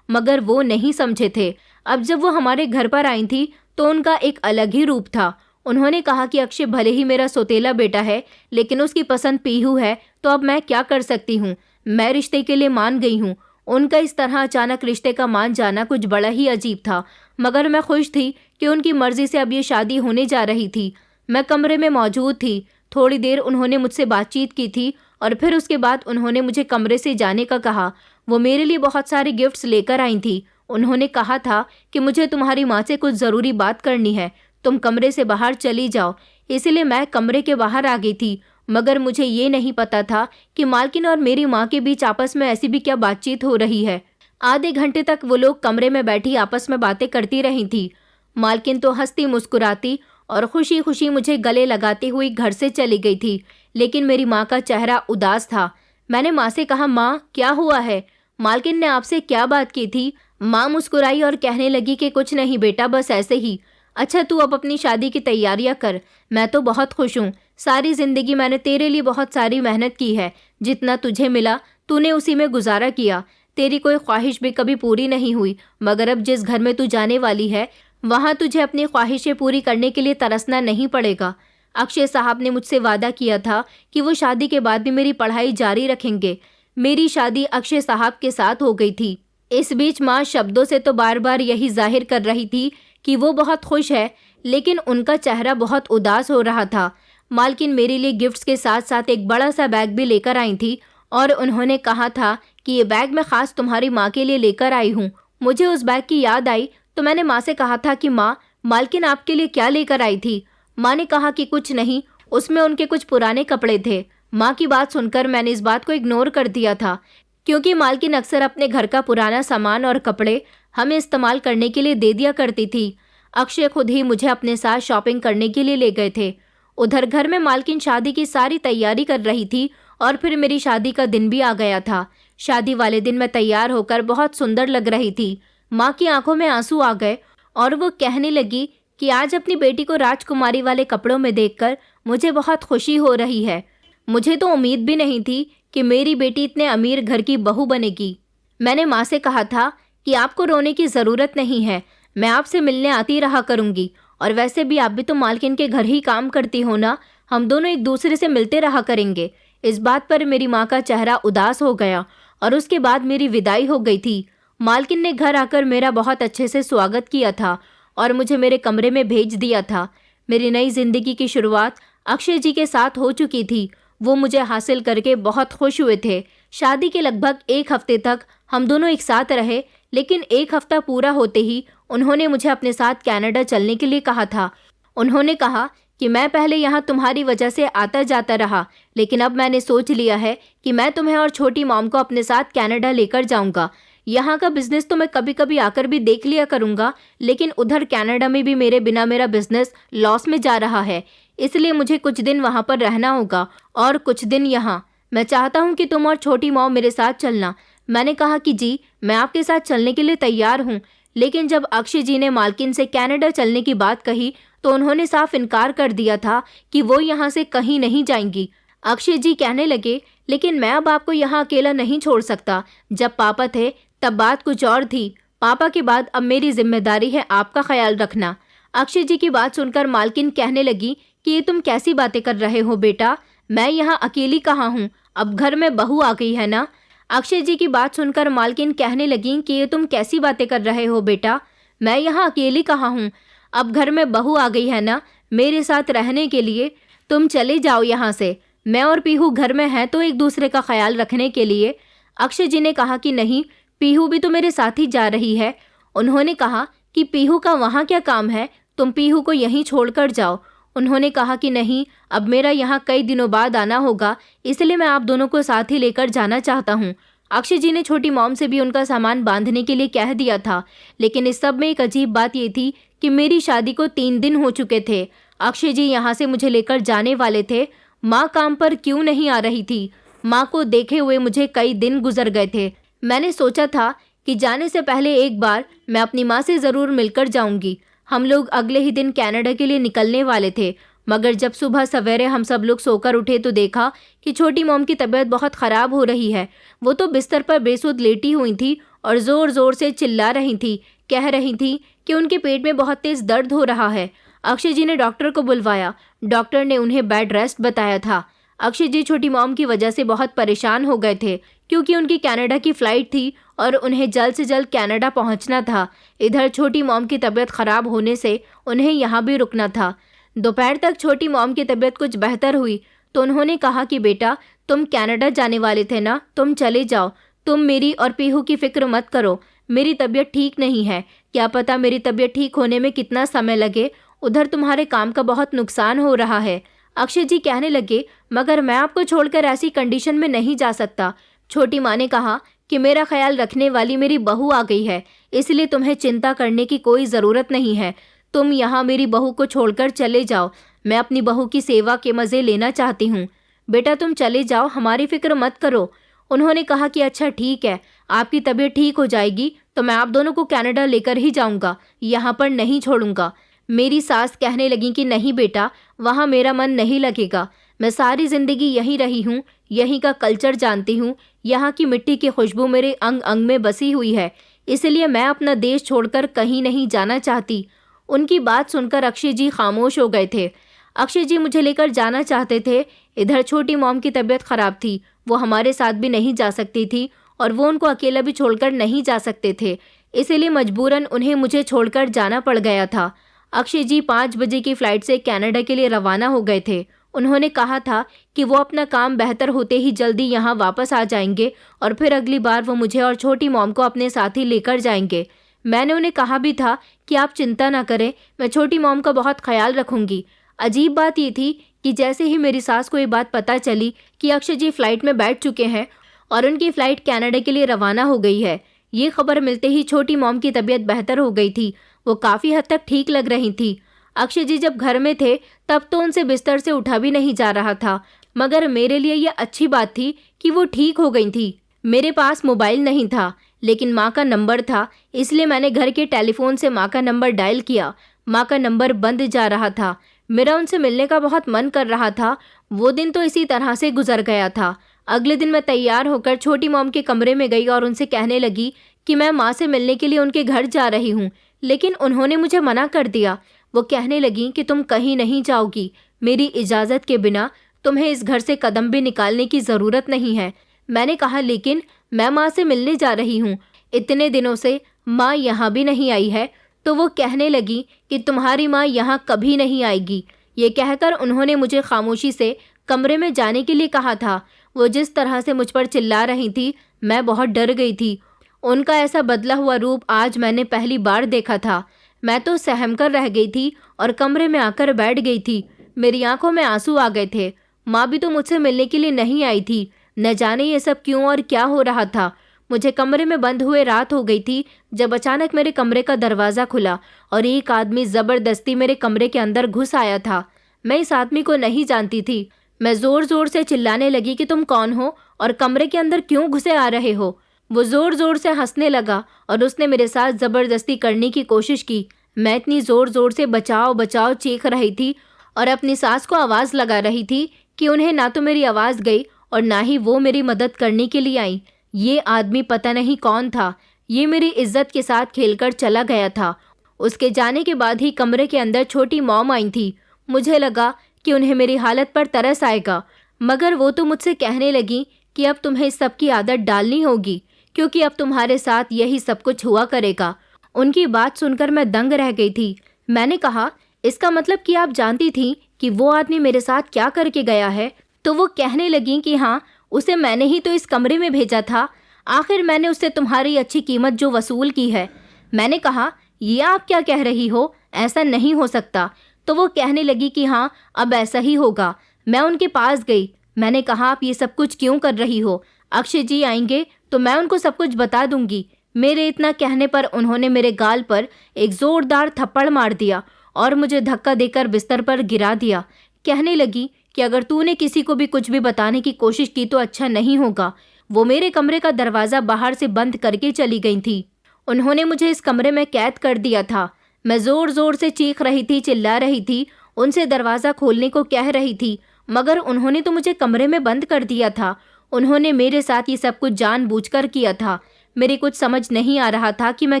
मगर वो नहीं समझे थे। अब जब वो हमारे घर पर आई थी तो उनका एक अलग ही रूप था। उन्होंने कहा कि अक्षय भले ही मेरा सौतेला बेटा है, लेकिन उसकी पसंद पीहू है, तो अब मैं क्या कर सकती हूँ। मैं रिश्ते के लिए मान गई हूँ। उनका इस तरह अचानक रिश्ते का मान जाना कुछ बड़ा ही अजीब था, मगर मैं खुश थी कि उनकी मर्जी से अब ये शादी होने जा रही थी। मैं कमरे में मौजूद थी। थोड़ी देर उन्होंने मुझसे बातचीत की थी और फिर उसके बाद उन्होंने मुझे कमरे से जाने का कहा। वो मेरे लिए बहुत सारे गिफ्ट्स लेकर आई थी। उन्होंने कहा था कि मुझे तुम्हारी माँ से कुछ ज़रूरी बात करनी है, तुम कमरे से बाहर चली जाओ। इसलिए मैं कमरे के बाहर आ गई थी, मगर मुझे ये नहीं पता था कि मालकिन और मेरी माँ के बीच आपस में ऐसी भी क्या बातचीत हो रही है। आधे घंटे तक वो लोग कमरे में बैठी आपस में बातें करती रही थी। मालकिन तो हंसती मुस्कुराती और खुशी खुशी मुझे गले लगाती हुई घर से चली गई थी, लेकिन मेरी माँ का चेहरा उदास था। मैंने माँ से कहा, माँ क्या हुआ है? मालकिन ने आपसे क्या बात की थी? माँ मुस्कुराई और कहने लगी कि कुछ नहीं बेटा, बस ऐसे ही। अच्छा तू अब अपनी शादी की तैयारियां कर। मैं तो बहुत खुश हूँ। सारी ज़िंदगी मैंने तेरे लिए बहुत सारी मेहनत की है। जितना तुझे मिला तूने उसी में गुजारा किया। तेरी कोई ख्वाहिश भी कभी पूरी नहीं हुई, मगर अब जिस घर में तू जाने वाली है वहाँ तुझे अपनी ख्वाहिशें पूरी करने के लिए तरसना नहीं पड़ेगा। अक्षय साहब ने मुझसे वादा किया था कि वो शादी के बाद भी मेरी पढ़ाई जारी रखेंगे। मेरी शादी अक्षय साहब के साथ हो गई थी। इस बीच माँ शब्दों से तो बार बार यही जाहिर कर रही थी कि वो बहुत खुश है, लेकिन उनका चेहरा बहुत उदास हो रहा था। मालकिन मेरे लिए गिफ्ट्स के साथ साथ एक बड़ा सा बैग भी लेकर आई थी और उन्होंने कहा था कि ये बैग मैं ख़ास तुम्हारी माँ के लिए लेकर आई हूँ। मुझे उस बैग की याद आई तो मैंने माँ से कहा था कि माँ, मालकिन आपके लिए क्या लेकर आई थी? माँ ने कहा कि कुछ नहीं, उसमें उनके कुछ पुराने कपड़े थे। माँ की बात सुनकर मैंने इस बात को इग्नोर कर दिया था, क्योंकि मालकिन अक्सर अपने घर का पुराना सामान और कपड़े हमें इस्तेमाल करने के लिए दे दिया करती थी। अक्षय खुद ही मुझे अपने साथ शॉपिंग करने के लिए ले गए थे। उधर घर में मालकिन शादी की सारी तैयारी कर रही थी और फिर मेरी शादी का दिन भी आ गया था। शादी वाले दिन मैं तैयार होकर बहुत सुंदर लग रही थी। माँ की आंखों में आंसू आ गए और वो कहने लगी कि आज अपनी बेटी को राजकुमारी वाले कपड़ों में देखकर मुझे बहुत खुशी हो रही है। मुझे तो उम्मीद भी नहीं थी कि मेरी बेटी इतने अमीर घर की बहू बनेगी। मैंने माँ से कहा था कि आपको रोने की ज़रूरत नहीं है, मैं आपसे मिलने आती रहा करूँगी, और वैसे भी आप भी तो मालकिन के घर ही काम करती हो ना, हम दोनों एक दूसरे से मिलते रहा करेंगे। इस बात पर मेरी माँ का चेहरा उदास हो गया और उसके बाद मेरी विदाई हो गई थी। मालकिन ने घर आकर मेरा बहुत अच्छे से स्वागत किया था और मुझे मेरे कमरे में भेज दिया था। मेरी नई जिंदगी की शुरुआत अक्षय जी के साथ हो चुकी थी। वो मुझे हासिल करके बहुत खुश हुए थे। शादी के लगभग एक हफ्ते तक हम दोनों एक साथ रहे, लेकिन एक हफ्ता पूरा होते ही उन्होंने मुझे अपने साथ कनाडा चलने के लिए कहा था। उन्होंने कहा कि मैं पहले यहाँ तुम्हारी वजह से आता जाता रहा, लेकिन अब मैंने सोच लिया है कि मैं तुम्हें और छोटी मॉम को अपने साथ कनाडा लेकर जाऊँगा। यहाँ का बिजनेस तो मैं कभी कभी आकर भी देख लिया करूँगा, लेकिन उधर कनाडा में भी मेरे बिना मेरा बिजनेस लॉस में जा रहा है, इसलिए मुझे कुछ दिन वहाँ पर रहना होगा और कुछ दिन यहाँ। मैं चाहता हूँ कि तुम और छोटी मॉम मेरे साथ चलना। मैंने कहा कि जी, मैं आपके साथ चलने के लिए तैयार हूँ, लेकिन जब अक्षय जी ने मालकिन से कनाडा चलने की बात कही तो उन्होंने साफ इनकार कर दिया था कि वो यहाँ से कहीं नहीं जाएंगी। अक्षय जी कहने लगे, लेकिन मैं अब आपको यहाँ अकेला नहीं छोड़ सकता। जब पापा थे तब बात कुछ और थी, पापा के बाद अब मेरी जिम्मेदारी है आपका ख्याल रखना। अक्षय जी की बात सुनकर मालकिन कहने लगी कि ये तुम कैसी बातें कर रहे हो बेटा, मैं यहाँ अकेली कहाँ हूँ, अब घर में बहू आ गई है ना। अक्षय जी की बात सुनकर मालकिन कहने लगी कि ये तुम कैसी बातें कर रहे हो बेटा, मैं यहाँ अकेली कहाँ हूँ। अब घर में बहू आ गई है ना मेरे साथ रहने के लिए, तुम चले जाओ यहाँ से। मैं और पीहू घर में हैं तो एक दूसरे का ख्याल रखने के लिए। अक्षय जी ने कहा कि नहीं, पीहू भी तो मेरे साथ ही जा रही है। उन्होंने कहा कि पीहू का वहाँ क्या काम है, तुम पीहू को यहीं छोड़कर जाओ। उन्होंने कहा कि नहीं, अब मेरा यहाँ कई दिनों बाद आना होगा, इसलिए मैं आप दोनों को साथ ही लेकर जाना चाहता हूँ। अक्षय जी ने छोटी मॉम से भी उनका सामान बांधने के लिए कह दिया था, लेकिन इस सब में एक अजीब बात ये थी कि मेरी शादी को 3 दिन हो चुके थे। अक्षय जी यहाँ से मुझे लेकर जाने वाले थे। माँ काम पर क्यों नहीं आ रही थी? माँ को देखे हुए मुझे कई दिन गुजर गए थे। मैंने सोचा था कि जाने से पहले एक बार मैं अपनी माँ से ज़रूर मिलकर जाऊंगी। हम लोग अगले ही दिन कनाडा के लिए निकलने वाले थे, मगर जब सुबह सवेरे हम सब लोग सोकर उठे तो देखा कि छोटी मॉम की तबीयत बहुत ख़राब हो रही है। वो तो बिस्तर पर बेसुध लेटी हुई थी और ज़ोर ज़ोर से चिल्ला रही थी, कह रही थी कि उनके पेट में बहुत तेज़ दर्द हो रहा है। अक्षय जी ने डॉक्टर को बुलवाया। डॉक्टर ने उन्हें बेड रेस्ट बताया था। अक्षय जी छोटी मॉम की वजह से बहुत परेशान हो गए थे, क्योंकि उनकी कनाडा की फ़्लाइट थी और उन्हें जल्द से जल्द कनाडा पहुंचना था। इधर छोटी मॉम की तबीयत ख़राब होने से उन्हें यहाँ भी रुकना था। दोपहर तक छोटी मॉम की तबीयत कुछ बेहतर हुई तो उन्होंने कहा कि बेटा, तुम कनाडा जाने वाले थे ना, तुम चले जाओ। तुम मेरी और पीहू की फिक्र मत करो। मेरी तबीयत ठीक नहीं है, क्या पता मेरी तबीयत ठीक होने में कितना समय लगे। उधर तुम्हारे काम का बहुत नुकसान हो रहा है। अक्षय जी कहने लगे, मगर मैं आपको छोड़कर ऐसी कंडीशन में नहीं जा सकता। छोटी माँ ने कहा कि मेरा ख्याल रखने वाली मेरी बहू आ गई है, इसलिए तुम्हें चिंता करने की कोई ज़रूरत नहीं है। तुम यहाँ मेरी बहू को छोड़कर चले जाओ। मैं अपनी बहू की सेवा के मज़े लेना चाहती हूँ। बेटा तुम चले जाओ, हमारी फिक्र मत करो। उन्होंने कहा कि अच्छा ठीक है, आपकी तबीयत ठीक हो जाएगी तो मैं आप दोनों को कनाडा लेकर ही जाऊँगा, यहाँ पर नहीं छोड़ूंगा। मेरी सास कहने लगी कि नहीं बेटा, वहाँ मेरा मन नहीं लगेगा। मैं सारी ज़िंदगी यहीं रही हूँ, यहीं का कल्चर जानती हूँ, यहाँ की मिट्टी की खुशबू मेरे अंग अंग में बसी हुई है, इसलिए मैं अपना देश छोड़कर कहीं नहीं जाना चाहती। उनकी बात सुनकर अक्षय जी खामोश हो गए थे। अक्षय जी मुझे लेकर जाना चाहते थे। इधर छोटी मॉम की तबीयत ख़राब थी, वो हमारे साथ भी नहीं जा सकती थी और वो उनको अकेला भी छोड़कर नहीं जा सकते थे, इसीलिए मजबूरन उन्हें मुझे छोड़कर जाना पड़ गया था। अक्षय जी 5 बजे की फ़्लाइट से कनाडा के लिए रवाना हो गए थे। उन्होंने कहा था कि वो अपना काम बेहतर होते ही जल्दी यहाँ वापस आ जाएंगे और फिर अगली बार वो मुझे और छोटी मॉम को अपने साथ ही लेकर जाएंगे। मैंने उन्हें कहा भी था कि आप चिंता ना करें, मैं छोटी मॉम का बहुत ख्याल रखूंगी। अजीब बात ये थी कि जैसे ही मेरी सास को ये बात पता चली कि अक्षय जी फ़्लाइट में बैठ चुके हैं और उनकी फ़्लाइट कनाडा के लिए रवाना हो गई है, ये खबर मिलते ही छोटी मॉम की तबीयत बेहतर हो गई थी। वो काफ़ी हद तक ठीक लग रही थी। अक्षय जी जब घर में थे तब तो उनसे बिस्तर से उठा भी नहीं जा रहा था, मगर मेरे लिए यह अच्छी बात थी कि वो ठीक हो गई थी। मेरे पास मोबाइल नहीं था, लेकिन माँ का नंबर था, इसलिए मैंने घर के टेलीफोन से माँ का नंबर डायल किया। माँ का नंबर बंद जा रहा था। मेरा उनसे मिलने का बहुत मन कर रहा था। वो दिन तो इसी तरह से गुजर गया था। अगले दिन मैं तैयार होकर छोटी मॉम के कमरे में गई और उनसे कहने लगी कि मैं माँ से मिलने के लिए उनके घर जा रही हूँ, लेकिन उन्होंने मुझे मना कर दिया। वो कहने लगी कि तुम कहीं नहीं जाओगी, मेरी इजाज़त के बिना तुम्हें इस घर से कदम भी निकालने की ज़रूरत नहीं है। मैंने कहा लेकिन मैं माँ से मिलने जा रही हूँ, इतने दिनों से माँ यहाँ भी नहीं आई है। तो वो कहने लगी कि तुम्हारी माँ यहाँ कभी नहीं आएगी। ये कहकर उन्होंने मुझे खामोशी से कमरे में जाने के लिए कहा था। वो जिस तरह से मुझ पर चिल्ला रही थी, मैं बहुत डर गई थी। उनका ऐसा बदला हुआ रूप आज मैंने पहली बार देखा था। मैं तो सहम कर रह गई थी और कमरे में आकर बैठ गई थी। मेरी आंखों में आंसू आ गए थे। माँ भी तो मुझसे मिलने के लिए नहीं आई थी। न जाने ये सब क्यों और क्या हो रहा था। मुझे कमरे में बंद हुए रात हो गई थी जब अचानक मेरे कमरे का दरवाज़ा खुला और एक आदमी ज़बरदस्ती मेरे कमरे के अंदर घुस आया था। मैं इस आदमी को नहीं जानती थी। मैं ज़ोर ज़ोर से चिल्लाने लगी कि तुम कौन हो और कमरे के अंदर क्यों घुसे आ रहे हो। वो ज़ोर ज़ोर से हंसने लगा और उसने मेरे साथ ज़बरदस्ती करने की कोशिश की। मैं इतनी ज़ोर ज़ोर से बचाओ बचाओ चीख रही थी और अपनी सास को आवाज़ लगा रही थी कि उन्हें ना तो मेरी आवाज़ गई और ना ही वो मेरी मदद करने के लिए आई। ये आदमी पता नहीं कौन था। ये मेरी इज्जत के साथ खेलकर चला गया था। उसके जाने के बाद ही कमरे के अंदर छोटी मॉम आई थी। मुझे लगा कि उन्हें मेरी हालत पर तरस आएगा, मगर वो तो मुझसे कहने लगी कि अब तुम्हें इस सब की आदत डालनी होगी, क्योंकि अब तुम्हारे साथ यही सब कुछ हुआ करेगा। उनकी बात सुनकर मैं दंग रह गई थी। मैंने कहा, इसका मतलब कि आप जानती थी कि वो आदमी मेरे साथ क्या करके गया है? तो वो कहने लगी कि हाँ, उसे मैंने ही तो इस कमरे में भेजा था। आखिर मैंने उससे तुम्हारी अच्छी कीमत जो वसूल की है। मैंने कहा, ये आप क्या कह रही हो? ऐसा नहीं हो सकता। तो वो कहने लगी कि हाँ, अब ऐसा ही होगा। मैं उनके पास गई। मैंने कहा, आप ये सब कुछ क्यों कर रही हो? अक्षय जी आएंगे तो मैं उनको सब कुछ बता दूंगी। मेरे इतना कहने पर उन्होंने मेरे गाल पर एक जोरदार थप्पड़ मार दिया और मुझे धक्का देकर बिस्तर पर गिरा दिया। कहने लगी कि अगर तूने किसी को भी कुछ भी बताने की कोशिश की तो अच्छा नहीं होगा। वो मेरे कमरे का दरवाज़ा बाहर से बंद करके चली गई थी। उन्होंने मुझे इस कमरे में कैद कर दिया था। मैं ज़ोर ज़ोर से चीख रही थी, चिल्ला रही थी, उनसे दरवाज़ा खोलने को कह रही थी, मगर उन्होंने तो मुझे कमरे में बंद कर दिया था। उन्होंने मेरे साथ ये सब कुछ जानबूझकर किया था। मेरी कुछ समझ नहीं आ रहा था कि मैं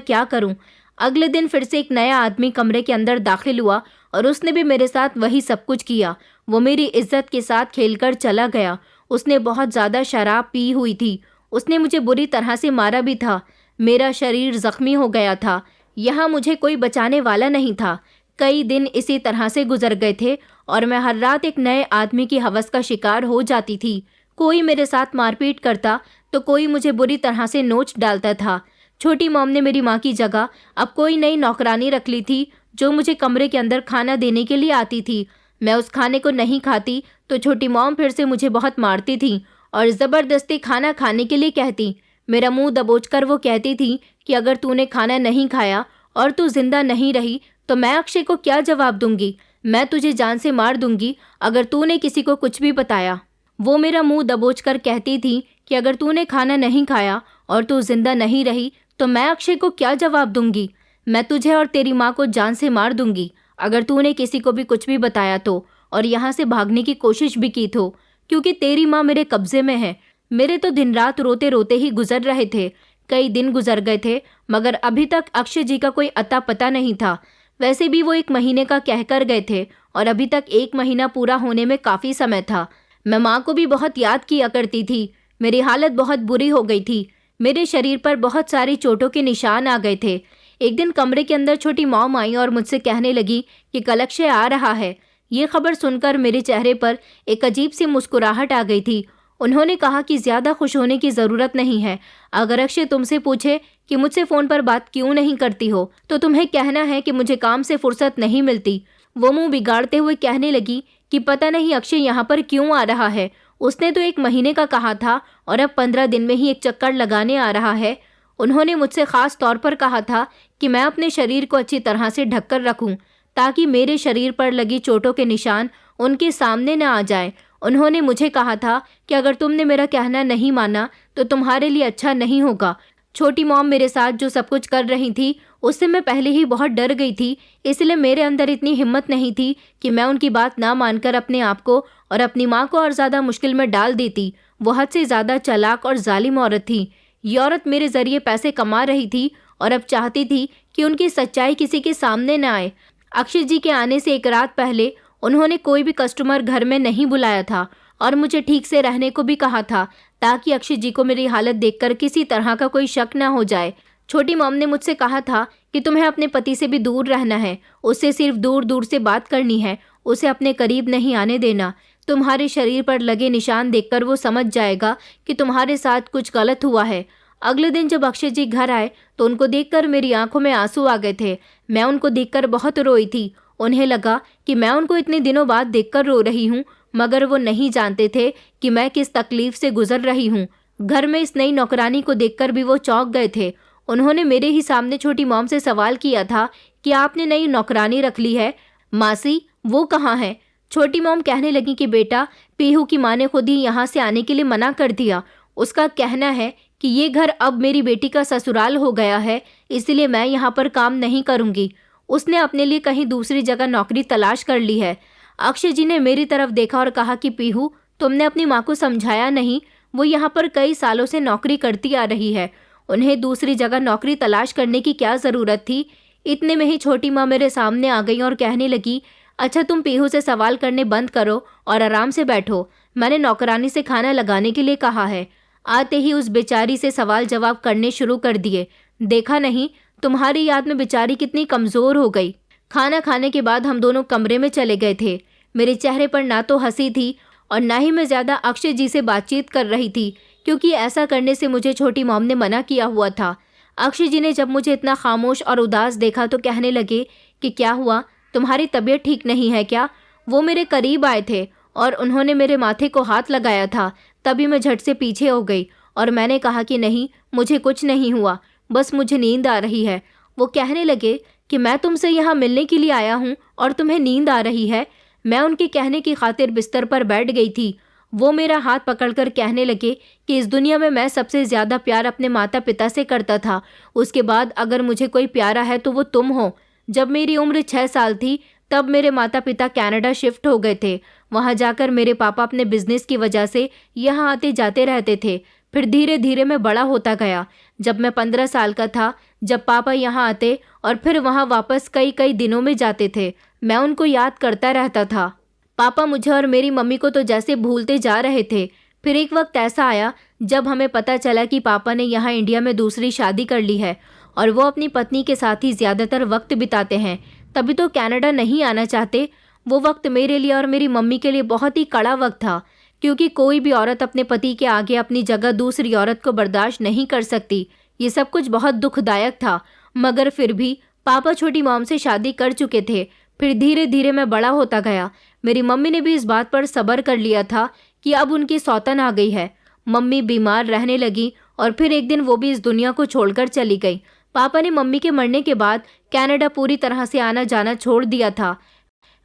क्या करूं। अगले दिन फिर से एक नया आदमी कमरे के अंदर दाखिल हुआ और उसने भी मेरे साथ वही सब कुछ किया। वो मेरी इज्जत के साथ खेलकर चला गया। उसने बहुत ज़्यादा शराब पी हुई थी। उसने मुझे बुरी तरह से मारा भी था। मेरा शरीर जख्मी हो गया था। यहाँ मुझे कोई बचाने वाला नहीं था। कई दिन इसी तरह से गुजर गए थे और मैं हर रात एक नए आदमी की हवस का शिकार हो जाती थी। कोई मेरे साथ मारपीट करता तो कोई मुझे बुरी तरह से नोच डालता था। छोटी मॉम ने मेरी माँ की जगह अब कोई नई नौकरानी रख ली थी जो मुझे कमरे के अंदर खाना देने के लिए आती थी। मैं उस खाने को नहीं खाती तो छोटी मॉम फिर से मुझे बहुत मारती थी और ज़बरदस्ती खाना खाने के लिए कहती। मेरा मुंह दबोचकर वो कहती थी कि अगर तूने खाना नहीं खाया और तू जिंदा नहीं रही तो मैं अक्षय को क्या जवाब दूंगी? मैं तुझे जान से मार दूंगी अगर तूने किसी को कुछ भी बताया। वो मेरा मुंह दबोचकर कहती थी कि अगर तूने खाना नहीं खाया और तू जिंदा नहीं रही तो मैं अक्षय को क्या जवाब दूंगी? मैं तुझे और तेरी माँ को जान से मार दूंगी अगर तूने किसी को भी कुछ भी बताया तो, और यहाँ से भागने की कोशिश भी की तो, क्योंकि तेरी माँ मेरे कब्जे में है। मेरे तो दिन रात रोते रोते ही गुजर रहे थे। कई दिन गुजर गए थे मगर अभी तक अक्षय जी का कोई अता पता नहीं था। वैसे भी वो 1 महीने का कहकर गए थे और अभी तक 1 महीना पूरा होने में काफ़ी समय था। मैं माँ को भी बहुत याद किया करती थी। मेरी हालत बहुत बुरी हो गई थी। मेरे शरीर पर बहुत सारी चोटों के निशान आ गए थे। एक दिन कमरे के अंदर छोटी मॉम आई और मुझसे कहने लगी कि कल अक्षय आ रहा है। ये खबर सुनकर मेरे चेहरे पर एक अजीब सी मुस्कुराहट आ गई थी। उन्होंने कहा कि ज़्यादा खुश होने की ज़रूरत नहीं है। अगर अक्षय तुमसे पूछे कि मुझसे फ़ोन पर बात क्यों नहीं करती हो तो तुम्हें कहना है कि मुझे काम से फुर्सत नहीं मिलती। वो मुंह बिगाड़ते हुए कहने लगी कि पता नहीं अक्षय यहाँ पर क्यों आ रहा है। उसने तो 1 महीने का कहा था और अब 15 दिन में ही एक चक्कर लगाने आ रहा है। उन्होंने मुझसे ख़ास तौर पर कहा था कि मैं अपने शरीर को अच्छी तरह से ढककर रखूं ताकि मेरे शरीर पर लगी चोटों के निशान उनके सामने न आ जाएं। उन्होंने मुझे कहा था कि अगर तुमने मेरा कहना नहीं माना तो तुम्हारे लिए अच्छा नहीं होगा। छोटी मॉम मेरे साथ जो सब कुछ कर रही थी उससे मैं पहले ही बहुत डर गई थी, इसलिए मेरे अंदर इतनी हिम्मत नहीं थी कि मैं उनकी बात ना मानकर अपने आप को और अपनी माँ को और ज़्यादा मुश्किल में डाल देती। वो हद से ज़्यादा चालाक और जालिम औरत थी। ये औरत मेरे ज़रिए पैसे कमा रही थी और अब चाहती थी कि उनकी सच्चाई किसी के सामने न आए। अक्षय जी के आने से 1 रात पहले उन्होंने कोई भी कस्टमर घर में नहीं बुलाया था और मुझे ठीक से रहने को भी कहा था ताकि अक्षय जी को मेरी हालत देखकर किसी तरह का कोई शक ना हो जाए। छोटी मॉम ने मुझसे कहा था कि तुम्हें अपने पति से भी दूर रहना है, उससे सिर्फ दूर दूर से बात करनी है, उसे अपने करीब नहीं आने देना। तुम्हारे शरीर पर लगे निशान देखकर वो समझ जाएगा कि तुम्हारे साथ कुछ गलत हुआ है। अगले दिन जब अक्षय जी घर आए तो उनको देखकर मेरी आंखों में आंसू आ गए थे। मैं उनको देखकर बहुत रोई थी। उन्हें लगा कि मैं उनको इतने दिनों बाद देखकर रो रही हूँ, मगर वो नहीं जानते थे कि मैं किस तकलीफ से गुजर रही हूँ। घर में इस नई नौकरानी को देखकर भी वो चौंक गए थे। उन्होंने मेरे ही सामने छोटी मॉम से सवाल किया था कि आपने नई नौकरानी रख ली है, मासी वो कहाँ है? छोटी मॉम कहने लगी कि बेटा, पीहू की माँ ने खुद ही यहाँ से आने के लिए मना कर दिया। उसका कहना है कि ये घर अब मेरी बेटी का ससुराल हो गया है, इसलिए मैं यहाँ पर काम नहीं करूँगी। उसने अपने लिए कहीं दूसरी जगह नौकरी तलाश कर ली है। अक्षय जी ने मेरी तरफ देखा और कहा कि पीहू, तुमने अपनी माँ को समझाया नहीं, वो यहाँ पर कई सालों से नौकरी करती आ रही है, उन्हें दूसरी जगह नौकरी तलाश करने की क्या ज़रूरत थी? इतने में ही छोटी माँ मेरे सामने आ गई और कहने लगी, अच्छा तुम पीहू से सवाल करने बंद करो और आराम से बैठो। मैंने नौकरानी से खाना लगाने के लिए कहा है। आते ही उस बेचारी से सवाल जवाब करने शुरू कर दिए। देखा नहीं, तुम्हारी याद में बेचारी कितनी कमज़ोर हो गई। खाना खाने के बाद हम दोनों कमरे में चले गए थे। मेरे चेहरे पर ना तो हंसी थी और ना ही मैं ज़्यादा अक्षय जी से बातचीत कर रही थी, क्योंकि ऐसा करने से मुझे छोटी मॉम ने मना किया हुआ था। अक्षय जी ने जब मुझे इतना खामोश और उदास देखा तो कहने लगे कि क्या हुआ, तुम्हारी तबीयत ठीक नहीं है क्या? वो मेरे करीब आए थे और उन्होंने मेरे माथे को हाथ लगाया था। तभी मैं झट से पीछे हो गई और मैंने कहा कि नहीं, मुझे कुछ नहीं हुआ, बस मुझे नींद आ रही है। वो कहने लगे कि मैं तुमसे यहाँ मिलने के लिए आया हूँ और तुम्हें नींद आ रही है। मैं उनके कहने की खातिर बिस्तर पर बैठ गई थी। वो मेरा हाथ पकड़कर कहने लगे कि इस दुनिया में मैं सबसे ज़्यादा प्यार अपने माता पिता से करता था। उसके बाद अगर मुझे कोई प्यारा है तो वो तुम हो। जब मेरी उम्र 6 साल थी तब मेरे माता पिता कनाडा शिफ्ट हो गए थे। वहाँ जाकर मेरे पापा अपने बिजनेस की वजह से यहाँ आते जाते रहते थे। फिर धीरे धीरे मैं बड़ा होता गया। जब मैं 15 साल का था, जब पापा यहाँ आते और फिर वहाँ वापस कई कई दिनों में जाते थे, मैं उनको याद करता रहता था। पापा मुझे और मेरी मम्मी को तो जैसे भूलते जा रहे थे। फिर एक वक्त ऐसा आया जब हमें पता चला कि पापा ने यहाँ इंडिया में दूसरी शादी कर ली है और वो अपनी पत्नी के साथ ही ज़्यादातर वक्त बिताते हैं। तभी तो कनाडा नहीं आना चाहते। वो वक्त मेरे लिए और मेरी मम्मी के लिए बहुत ही कड़ा वक्त था, क्योंकि कोई भी औरत अपने पति के आगे अपनी जगह दूसरी औरत को बर्दाश्त नहीं कर सकती। ये सब कुछ बहुत दुखदायक था, मगर फिर भी पापा छोटी मॉम से शादी कर चुके थे। फिर धीरे धीरे मैं बड़ा होता गया। मेरी मम्मी ने भी इस बात पर सब्र कर लिया था कि अब उनकी सौतन आ गई है। मम्मी बीमार रहने लगी और फिर एक दिन वो भी इस दुनिया को छोड़कर चली गई। पापा ने मम्मी के मरने के बाद कनाडा पूरी तरह से आना जाना छोड़ दिया था।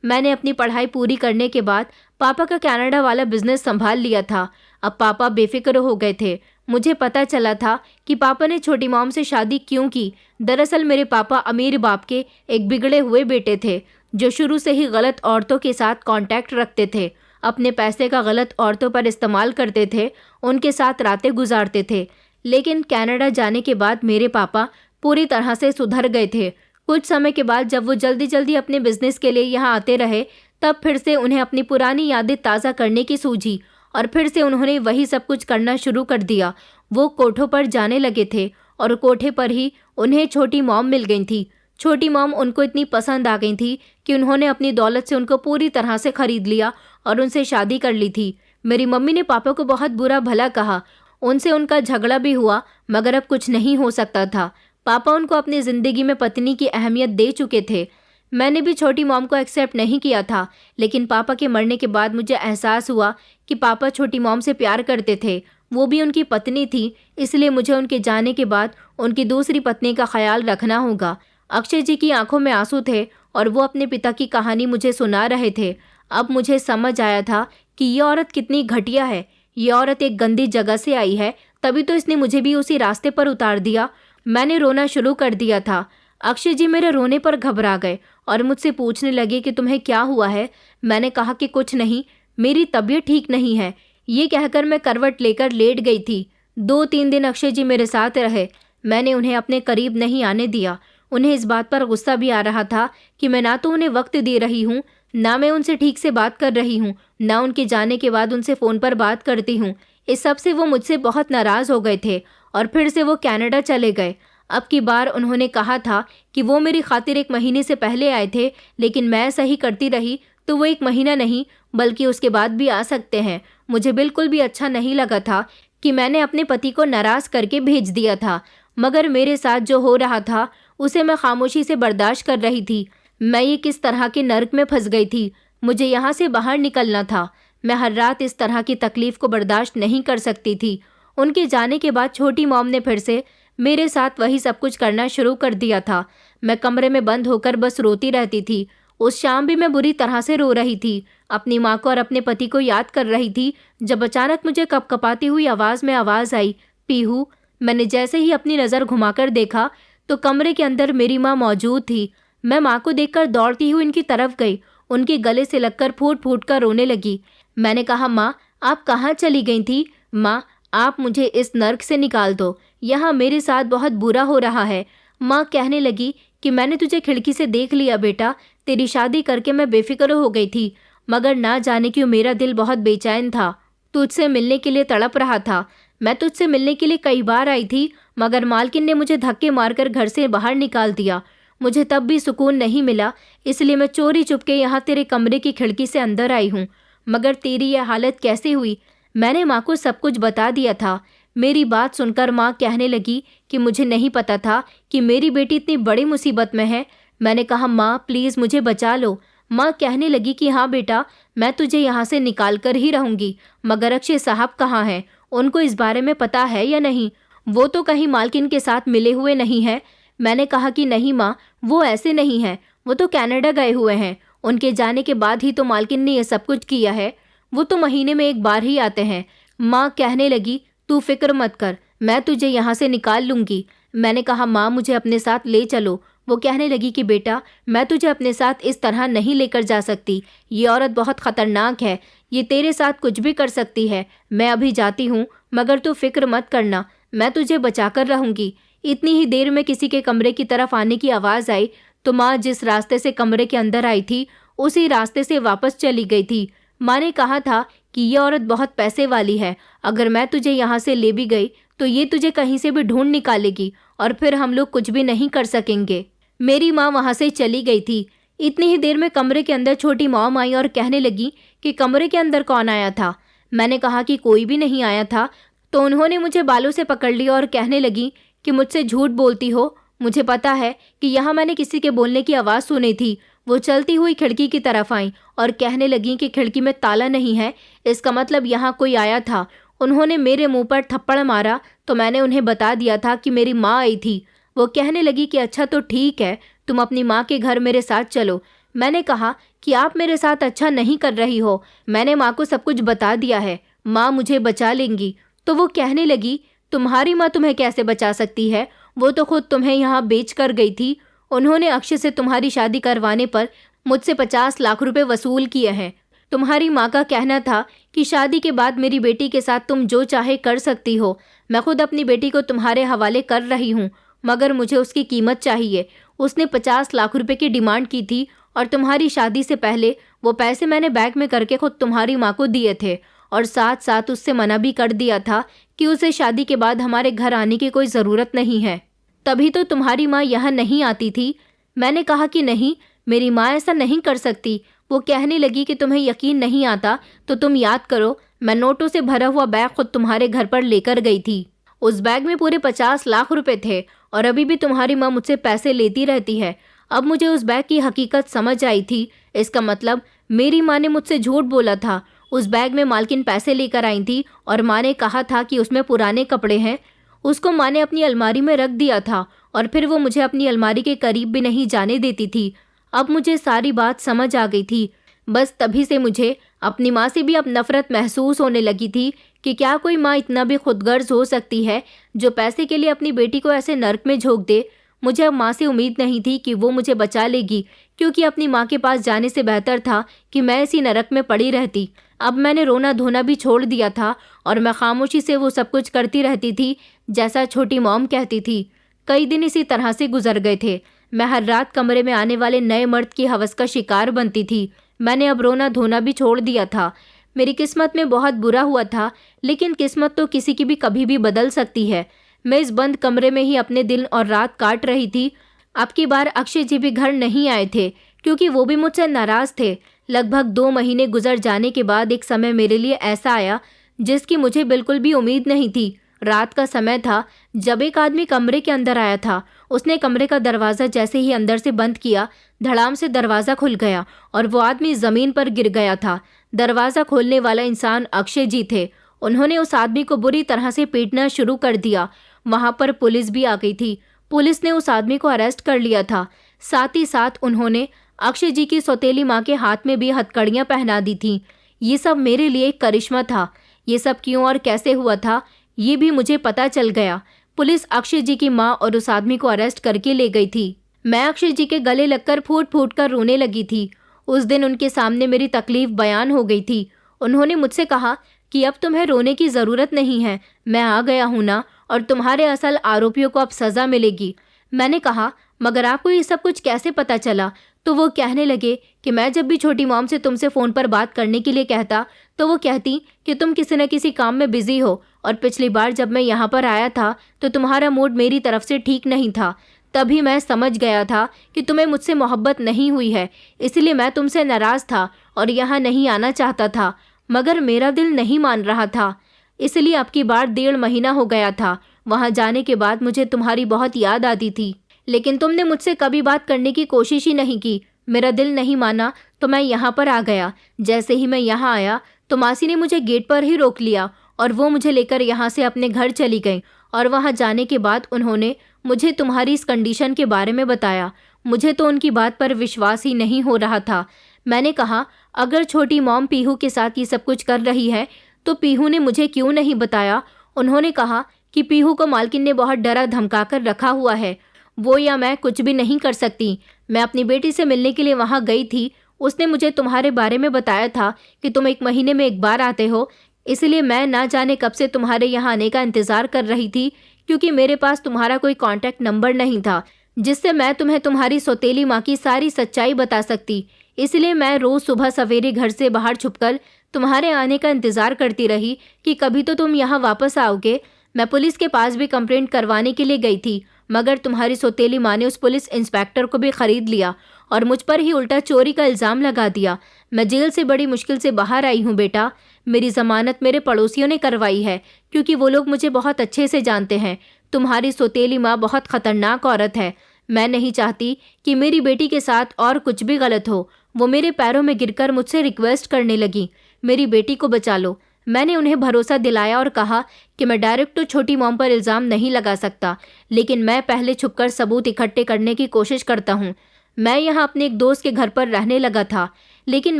मैंने अपनी पढ़ाई पूरी करने के बाद पापा का कनाडा वाला बिजनेस संभाल लिया था। अब पापा बेफिक्र हो गए थे। मुझे पता चला था कि पापा ने छोटी मॉम से शादी क्यों की। दरअसल मेरे पापा अमीर बाप के एक बिगड़े हुए बेटे थे, जो शुरू से ही गलत औरतों के साथ कांटेक्ट रखते थे, अपने पैसे का गलत औरतों पर इस्तेमाल करते थे, उनके साथ रातें गुजारते थे। लेकिन कनाडा जाने के बाद मेरे पापा पूरी तरह से सुधर गए थे। कुछ समय के बाद जब वो जल्दी जल्दी अपने बिजनेस के लिए यहाँ आते रहे, तब फिर से उन्हें अपनी पुरानी यादें ताज़ा करने की सूझी और फिर से उन्होंने वही सब कुछ करना शुरू कर दिया। वो कोठों पर जाने लगे थे और कोठे पर ही उन्हें छोटी मॉम मिल गई थी। छोटी मॉम उनको इतनी पसंद आ गई थी कि उन्होंने अपनी दौलत से उनको पूरी तरह से खरीद लिया और उनसे शादी कर ली थी। मेरी मम्मी ने पापा को बहुत बुरा भला कहा, उनसे उनका झगड़ा भी हुआ, मगर अब कुछ नहीं हो सकता था। पापा उनको अपनी ज़िंदगी में पत्नी की अहमियत दे चुके थे। मैंने भी छोटी मॉम को एक्सेप्ट नहीं किया था, लेकिन पापा के मरने के बाद मुझे एहसास हुआ कि पापा छोटी मॉम से प्यार करते थे। वो भी उनकी पत्नी थी, इसलिए मुझे उनके जाने के बाद उनकी दूसरी पत्नी का ख्याल रखना होगा। अक्षय जी की आंखों में आंसू थे और वो अपने पिता की कहानी मुझे सुना रहे थे। अब मुझे समझ आया था कि ये औरत कितनी घटिया है। ये औरत एक गंदी जगह से आई है, तभी तो इसने मुझे भी उसी रास्ते पर उतार दिया। मैंने रोना शुरू कर दिया था। अक्षय जी मेरे रोने पर घबरा गए और मुझसे पूछने लगे कि तुम्हें क्या हुआ है। मैंने कहा कि कुछ नहीं, मेरी तबीयत ठीक नहीं है। ये कहकर मैं करवट लेकर लेट गई थी। 2-3 दिन अक्षय जी मेरे साथ रहे। मैंने उन्हें अपने करीब नहीं आने दिया। उन्हें इस बात पर गुस्सा भी आ रहा था कि मैं ना तो उन्हें वक्त दे रही हूँ, ना मैं उनसे ठीक से बात कर रही हूँ, ना उनके जाने के बाद उनसे फ़ोन पर बात करती हूँ। इस सब से वो मुझसे बहुत नाराज़ हो गए थे और फिर से वो कनाडा चले गए। अब की बार उन्होंने कहा था कि वो मेरी खातिर 1 महीने से पहले आए थे, लेकिन मैं सही करती रही तो वो 1 महीना नहीं बल्कि उसके बाद भी आ सकते हैं। मुझे बिल्कुल भी अच्छा नहीं लगा था कि मैंने अपने पति को नाराज़ करके भेज दिया था, मगर मेरे साथ जो हो रहा था उसे मैं खामोशी से बर्दाश्त कर रही थी। मैं ये किस तरह के नर्क में फंस गई थी। मुझे यहाँ से बाहर निकलना था। मैं हर रात इस तरह की तकलीफ़ को बर्दाश्त नहीं कर सकती थी। उनके जाने के बाद छोटी मॉम ने फिर से मेरे साथ वही सब कुछ करना शुरू कर दिया था। मैं कमरे में बंद होकर बस रोती रहती थी। उस शाम भी मैं बुरी तरह से रो रही थी। अपनी माँ को और अपने पति को याद कर रही थी जब अचानक मुझे कपकपाती हुई आवाज़ में आवाज़ आई, पीहू। मैंने जैसे ही अपनी नज़र घुमाकर देखा तो कमरे के अंदर मेरी माँ मौजूद थी। मैं माँ को देखकर दौड़ती हुई इनकी तरफ गई। उनके गले से लगकर फूट फूट कर रोने लगी। मैंने कहा, माँ आप कहाँ चली गई थी? माँ आप मुझे इस नर्क से निकाल दो, यहाँ मेरे साथ बहुत बुरा हो रहा है। माँ कहने लगी कि मैंने तुझे खिड़की से देख लिया बेटा, तेरी शादी करके मैं बेफिक्र हो गई थी, मगर ना जाने क्यों मेरा दिल बहुत बेचैन था। तुझसे मिलने के लिए तड़प रहा था। मैं तुझसे मिलने के लिए कई बार आई थी, मगर मालकिन ने मुझे धक्के मारकर घर से बाहर निकाल दिया। मुझे तब भी सुकून नहीं मिला, इसलिए मैं चोरी चुपके यहाँ तेरे कमरे की खिड़की से अंदर आई हूँ। मगर तेरी यह हालत कैसे हुई? मैंने माँ को सब कुछ बता दिया था। मेरी बात सुनकर माँ कहने लगी कि मुझे नहीं पता था कि मेरी बेटी इतनी बड़ी मुसीबत में है। मैंने कहा, माँ प्लीज़ मुझे बचा लो। माँ कहने लगी कि हाँ बेटा, मैं तुझे यहाँ से निकाल कर ही रहूँगी, मगर अक्षय साहब कहाँ हैं? उनको इस बारे में पता है या नहीं? वो तो कहीं मालकिन के साथ मिले हुए नहीं हैं। मैंने कहा कि नहीं माँ, वो ऐसे नहीं हैं, वो तो कनाडा गए हुए हैं। उनके जाने के बाद ही तो मालकिन ने ये सब कुछ किया है। वो तो महीने में एक बार ही आते हैं। माँ कहने लगी, तू फिक्र मत कर, मैं तुझे यहाँ से निकाल लूँगी। मैंने कहा, माँ मुझे अपने साथ ले चलो। वो कहने लगी कि बेटा, मैं तुझे अपने साथ इस तरह नहीं लेकर जा सकती। ये औरत बहुत ख़तरनाक है, ये तेरे साथ कुछ भी कर सकती है। मैं अभी जाती हूँ, मगर तू फिक्र मत करना, मैं तुझे बचा कर रहूँगी। इतनी ही देर में किसी के कमरे की तरफ आने की आवाज़ आई तो माँ जिस रास्ते से कमरे के अंदर आई थी उसी रास्ते से वापस चली गई थी। माँ ने कहा था कि ये औरत बहुत पैसे वाली है, अगर मैं तुझे यहाँ से ले भी गई तो ये तुझे कहीं से भी ढूंढ निकालेगी और फिर हम लोग कुछ भी नहीं कर सकेंगे। मेरी माँ वहाँ से चली गई थी। इतनी ही देर में कमरे के अंदर छोटी मॉम आई और कहने लगी कि कमरे के अंदर कौन आया था? मैंने कहा कि कोई भी नहीं आया था। तो उन्होंने मुझे बालों से पकड़ लिया और कहने लगी कि मुझसे झूठ बोलती हो, मुझे पता है कि यहाँ मैंने किसी के बोलने की आवाज़ सुनी थी। वो चलती हुई खिड़की की तरफ आई और कहने लगी कि खिड़की में ताला नहीं है, इसका मतलब यहाँ कोई आया था। उन्होंने मेरे मुंह पर थप्पड़ मारा तो मैंने उन्हें बता दिया था कि मेरी माँ आई थी। वो कहने लगी कि अच्छा तो ठीक है, तुम अपनी माँ के घर मेरे साथ चलो। मैंने कहा कि आप मेरे साथ अच्छा नहीं कर रही हो, मैंने माँ को सब कुछ बता दिया है, माँ मुझे बचा लेंगी। तो वो कहने लगी, तुम्हारी माँ तुम्हें कैसे बचा सकती है? वो तो खुद तुम्हें यहाँ बेच कर गई थी। उन्होंने अक्षय से तुम्हारी शादी करवाने पर मुझसे 50 लाख रुपए वसूल किए हैं। तुम्हारी माँ का कहना था कि शादी के बाद मेरी बेटी के साथ तुम जो चाहे कर सकती हो। मैं खुद अपनी बेटी को तुम्हारे हवाले कर रही हूँ, मगर मुझे उसकी कीमत चाहिए। उसने 50 लाख रुपए की डिमांड की थी और तुम्हारी शादी से पहले वो पैसे मैंने बैग में करके खुद तुम्हारी माँ को दिए थे और साथ साथ उससे मना भी कर दिया था कि उसे शादी के बाद हमारे घर आने की कोई ज़रूरत नहीं है। तभी तो तुम्हारी माँ यहाँ नहीं आती थी। मैंने कहा कि नहीं, मेरी माँ ऐसा नहीं कर सकती। वो कहने लगी कि तुम्हें यकीन नहीं आता तो तुम याद करो, मैं नोटों से भरा हुआ बैग खुद तुम्हारे घर पर लेकर गई थी। उस बैग में पूरे 50 लाख रुपए थे और अभी भी तुम्हारी माँ मुझसे पैसे लेती रहती है। अब मुझे उस बैग की हकीकत समझ आई थी। इसका मतलब मेरी माँ ने मुझसे झूठ बोला था। उस बैग में मालकिन पैसे लेकर आई थी और माँ ने कहा था कि उसमें पुराने कपड़े हैं। उसको माँ ने अपनी अलमारी में रख दिया था और फिर वो मुझे अपनी अलमारी के करीब भी नहीं जाने देती थी। अब मुझे सारी बात समझ आ गई थी। बस तभी से मुझे अपनी माँ से भी अब नफरत महसूस होने लगी थी कि क्या कोई माँ इतना भी खुदगर्ज हो सकती है जो पैसे के लिए अपनी बेटी को ऐसे नर्क में झोंक दे। मुझे अब माँ से उम्मीद नहीं थी कि वो मुझे बचा लेगी, क्योंकि अपनी माँ के पास जाने से बेहतर था कि मैं इसी नरक में पड़ी रहती। अब मैंने रोना धोना भी छोड़ दिया था और मैं खामोशी से वो सब कुछ करती रहती थी जैसा छोटी मॉम कहती थी। कई दिन इसी तरह से गुजर गए थे। मैं हर रात कमरे में आने वाले नए मर्द की हवस का शिकार बनती थी। मैंने अब रोना धोना भी छोड़ दिया था। मेरी किस्मत में बहुत बुरा हुआ था, लेकिन किस्मत तो किसी की भी कभी भी बदल सकती है। मैं इस बंद कमरे में ही अपने दिन और रात काट रही थी। अब की बार अक्षय जी भी घर नहीं आए थे, क्योंकि वो भी मुझसे नाराज़ थे। लगभग 2 महीने गुजर जाने के बाद एक समय मेरे लिए ऐसा आया जिसकी मुझे बिल्कुल भी उम्मीद नहीं थी। रात का समय था जब एक आदमी कमरे के अंदर आया था। उसने कमरे का दरवाज़ा जैसे ही अंदर से बंद किया, धड़ाम से दरवाज़ा खुल गया और वो आदमी ज़मीन पर गिर गया था। दरवाज़ा खोलने वाला इंसान अक्षय जी थे। उन्होंने उस आदमी को बुरी तरह से पीटना शुरू कर दिया। वहाँ पर पुलिस भी आ गई थी। पुलिस ने उस आदमी को अरेस्ट कर लिया था। साथ ही साथ उन्होंने अक्षय जी की सौतेली माँ के हाथ में भी हथकड़ियाँ पहना दी थीं। ये सब मेरे लिए एक करिश्मा था। ये सब क्यों और कैसे हुआ था, ये भी मुझे पता चल गया। पुलिस अक्षय जी की माँ और उस आदमी को अरेस्ट करके ले गई थी। मैं अक्षय जी के गले लगकर फूट फूट कर रोने लगी थी। उस दिन उनके सामने मेरी तकलीफ बयान हो गई थी। उन्होंने मुझसे कहा कि अब तुम्हें रोने की ज़रूरत नहीं है, मैं आ गया हूँ ना, और तुम्हारे असल आरोपियों को अब सज़ा मिलेगी। मैंने कहा, मगर आपको ये सब कुछ कैसे पता चला? तो वो कहने लगे कि मैं जब भी छोटी मॉम से तुमसे फ़ोन पर बात करने के लिए कहता तो वो कहती कि तुम किसी न किसी काम में बिजी हो, और पिछली बार जब मैं यहाँ पर आया था तो तुम्हारा मूड मेरी तरफ से ठीक नहीं था। तभी मैं समझ गया था कि तुम्हें मुझसे मोहब्बत नहीं हुई है, इसलिए मैं तुमसे नाराज़ था और यहाँ नहीं आना चाहता था, मगर मेरा दिल नहीं मान रहा था। इसलिए अब की बार 1.5 महीना हो गया था। वहाँ जाने के बाद मुझे तुम्हारी बहुत याद आती थी, लेकिन तुमने मुझसे कभी बात करने की कोशिश ही नहीं की। मेरा दिल नहीं माना तो मैं यहाँ पर आ गया। जैसे ही मैं यहाँ आया तो मासी ने मुझे गेट पर ही रोक लिया और वो मुझे लेकर यहाँ से अपने घर चली गई। और वहाँ जाने के बाद उन्होंने मुझे तुम्हारी इस कंडीशन के बारे में बताया। मुझे तो उनकी बात पर विश्वास ही नहीं हो रहा था। मैंने कहा, अगर छोटी मॉम पीहू के साथ ये सब कुछ कर रही है तो पीहू ने मुझे क्यों नहीं बताया। उन्होंने कहा कि पीहू को मालकिन ने बहुत डरा धमका कर रखा हुआ है, वो या मैं कुछ भी नहीं कर सकती। मैं अपनी बेटी से मिलने के लिए वहाँ गई थी। उसने मुझे तुम्हारे बारे में बताया था कि तुम 1 महीने में 1 बार आते हो, इसलिए मैं ना जाने कब से तुम्हारे यहाँ आने का इंतज़ार कर रही थी, क्योंकि मेरे पास तुम्हारा कोई कॉन्टैक्ट नंबर नहीं था जिससे मैं तुम्हें तुम्हारी सौतेली माँ की सारी सच्चाई बता सकती। इसलिए मैं रोज़ सुबह सवेरे घर से बाहर छुपकर तुम्हारे आने का इंतज़ार करती रही कि कभी तो तुम यहाँ वापस आओगे। मैं पुलिस के पास भी कंप्लेंट करवाने के लिए गई थी, मगर तुम्हारी सौतेली माँ ने उस पुलिस इंस्पेक्टर को भी ख़रीद लिया और मुझ पर ही उल्टा चोरी का इल्ज़ाम लगा दिया। मैं जेल से बड़ी मुश्किल से बाहर आई हूँ बेटा। मेरी ज़मानत मेरे पड़ोसियों ने करवाई है, क्योंकि वो लोग मुझे बहुत अच्छे से जानते हैं। तुम्हारी सौतेली माँ बहुत ख़तरनाक औरत है। मैं नहीं चाहती कि मेरी बेटी के साथ और कुछ भी गलत हो। वो मेरे पैरों में गिरकर मुझसे रिक्वेस्ट करने लगी, मेरी बेटी को बचा लो। मैंने उन्हें भरोसा दिलाया और कहा कि मैं डायरेक्ट तो छोटी मॉम पर इल्ज़ाम नहीं लगा सकता, लेकिन मैं पहले छुपकर सबूत इकट्ठे करने की कोशिश करता हूँ। मैं यहाँ अपने एक दोस्त के घर पर रहने लगा था, लेकिन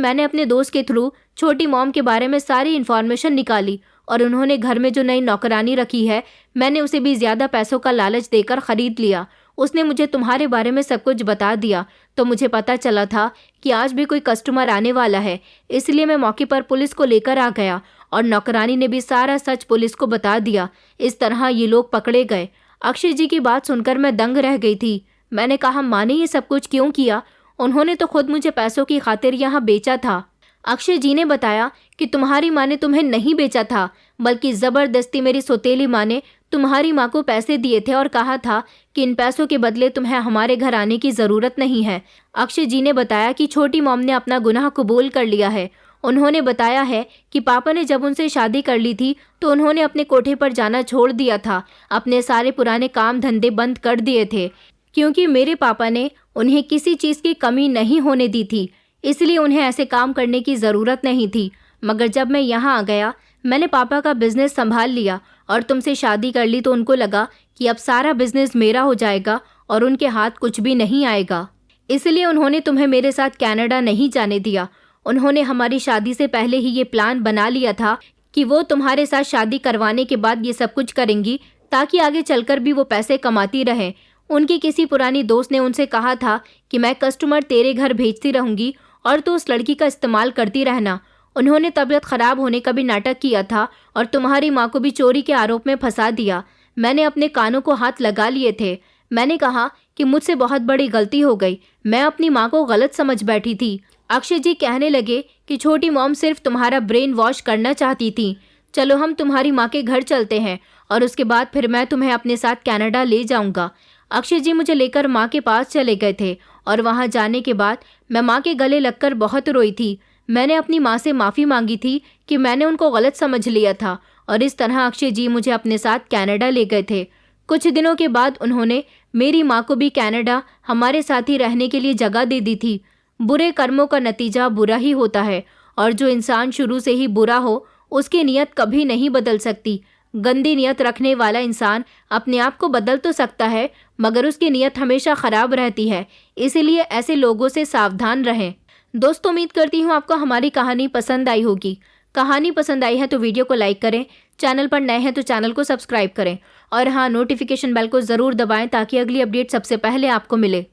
मैंने अपने दोस्त के थ्रू छोटी मॉम के बारे में सारी इन्फॉर्मेशन निकाली और उन्होंने घर में जो नई नौकरानी रखी है, मैंने उसे भी ज़्यादा पैसों का लालच देकर ख़रीद लिया। उसने मुझे तुम्हारे बारे में सब कुछ बता दिया, तो मुझे पता चला था कि आज भी कोई कस्टमर आने वाला है, इसलिए मैं मौके पर पुलिस को लेकर आ गया और नौकरानी ने भी सारा सच पुलिस को बता दिया। इस तरह ये लोग पकड़े गए। अक्षय जी की बात सुनकर मैं दंग रह गई थी। मैंने कहा, माँ ने ये सब कुछ क्यों किया? उन्होंने तो खुद मुझे पैसों की खातिर यहाँ बेचा था। अक्षय जी ने बताया कि तुम्हारी माँ ने तुम्हें नहीं बेचा था, बल्कि ज़बरदस्ती मेरी सौतेली माँ ने तुम्हारी माँ को पैसे दिए थे और कहा था कि इन पैसों के बदले तुम्हें हमारे घर आने की ज़रूरत नहीं है। अक्षय जी ने बताया कि छोटी मॉम ने अपना गुनाह कबूल कर लिया है। उन्होंने बताया है कि पापा ने जब उनसे शादी कर ली थी तो उन्होंने अपने कोठे पर जाना छोड़ दिया था, अपने सारे पुराने काम धंधे बंद कर दिए थे, क्योंकि मेरे पापा ने उन्हें किसी चीज़ की कमी नहीं होने दी थी, इसलिए उन्हें ऐसे काम करने की ज़रूरत नहीं थी। मगर जब मैं यहाँ आ गया, मैंने पापा का बिज़नेस संभाल लिया और तुमसे शादी कर ली, तो उनको लगा कि अब सारा बिज़नेस मेरा हो जाएगा और उनके हाथ कुछ भी नहीं आएगा। इसलिए उन्होंने तुम्हें मेरे साथ कनाडा नहीं जाने दिया। उन्होंने हमारी शादी से पहले ही ये प्लान बना लिया था कि वो तुम्हारे साथ शादी करवाने के बाद ये सब कुछ करेंगी, ताकि आगे चलकर भी वो पैसे कमाती रहें। उनकी किसी पुरानी दोस्त ने उनसे कहा था कि मैं कस्टमर तेरे घर भेजती रहूँगी और तो उस लड़की का इस्तेमाल करती रहना। उन्होंने तबीयत ख़राब होने का भी नाटक किया था और तुम्हारी माँ को भी चोरी के आरोप में फंसा दिया। मैंने अपने कानों को हाथ लगा लिए थे। मैंने कहा कि मुझसे बहुत बड़ी गलती हो गई, मैं अपनी माँ को गलत समझ बैठी थी। अक्षय जी कहने लगे कि छोटी मॉम सिर्फ तुम्हारा ब्रेन वॉश करना चाहती थी। चलो हम तुम्हारी माँ के घर चलते हैं और उसके बाद फिर मैं तुम्हें अपने साथ कनाडा ले जाऊँगा। अक्षय जी मुझे लेकर माँ के पास चले गए थे और वहाँ जाने के बाद मैं माँ के गले लगकर बहुत रोई थी। मैंने अपनी माँ से माफ़ी मांगी थी कि मैंने उनको गलत समझ लिया था और इस तरह अक्षय जी मुझे अपने साथ कनाडा ले गए थे। कुछ दिनों के बाद उन्होंने मेरी माँ को भी कनाडा हमारे साथ ही रहने के लिए जगह दे दी थी। बुरे कर्मों का नतीजा बुरा ही होता है और जो इंसान शुरू से ही बुरा हो उसकी नीयत कभी नहीं बदल सकती। गंदी नीयत रखने वाला इंसान अपने आप को बदल तो सकता है, मगर उसकी नीयत हमेशा ख़राब रहती है। इसीलिए ऐसे लोगों से सावधान रहें। दोस्तों, उम्मीद करती हूँ आपको हमारी कहानी पसंद आई होगी। कहानी पसंद आई है तो वीडियो को लाइक करें, चैनल पर नए हैं तो चैनल को सब्सक्राइब करें और हाँ, नोटिफिकेशन बेल को ज़रूर दबाएं ताकि अगली अपडेट सबसे पहले आपको मिले।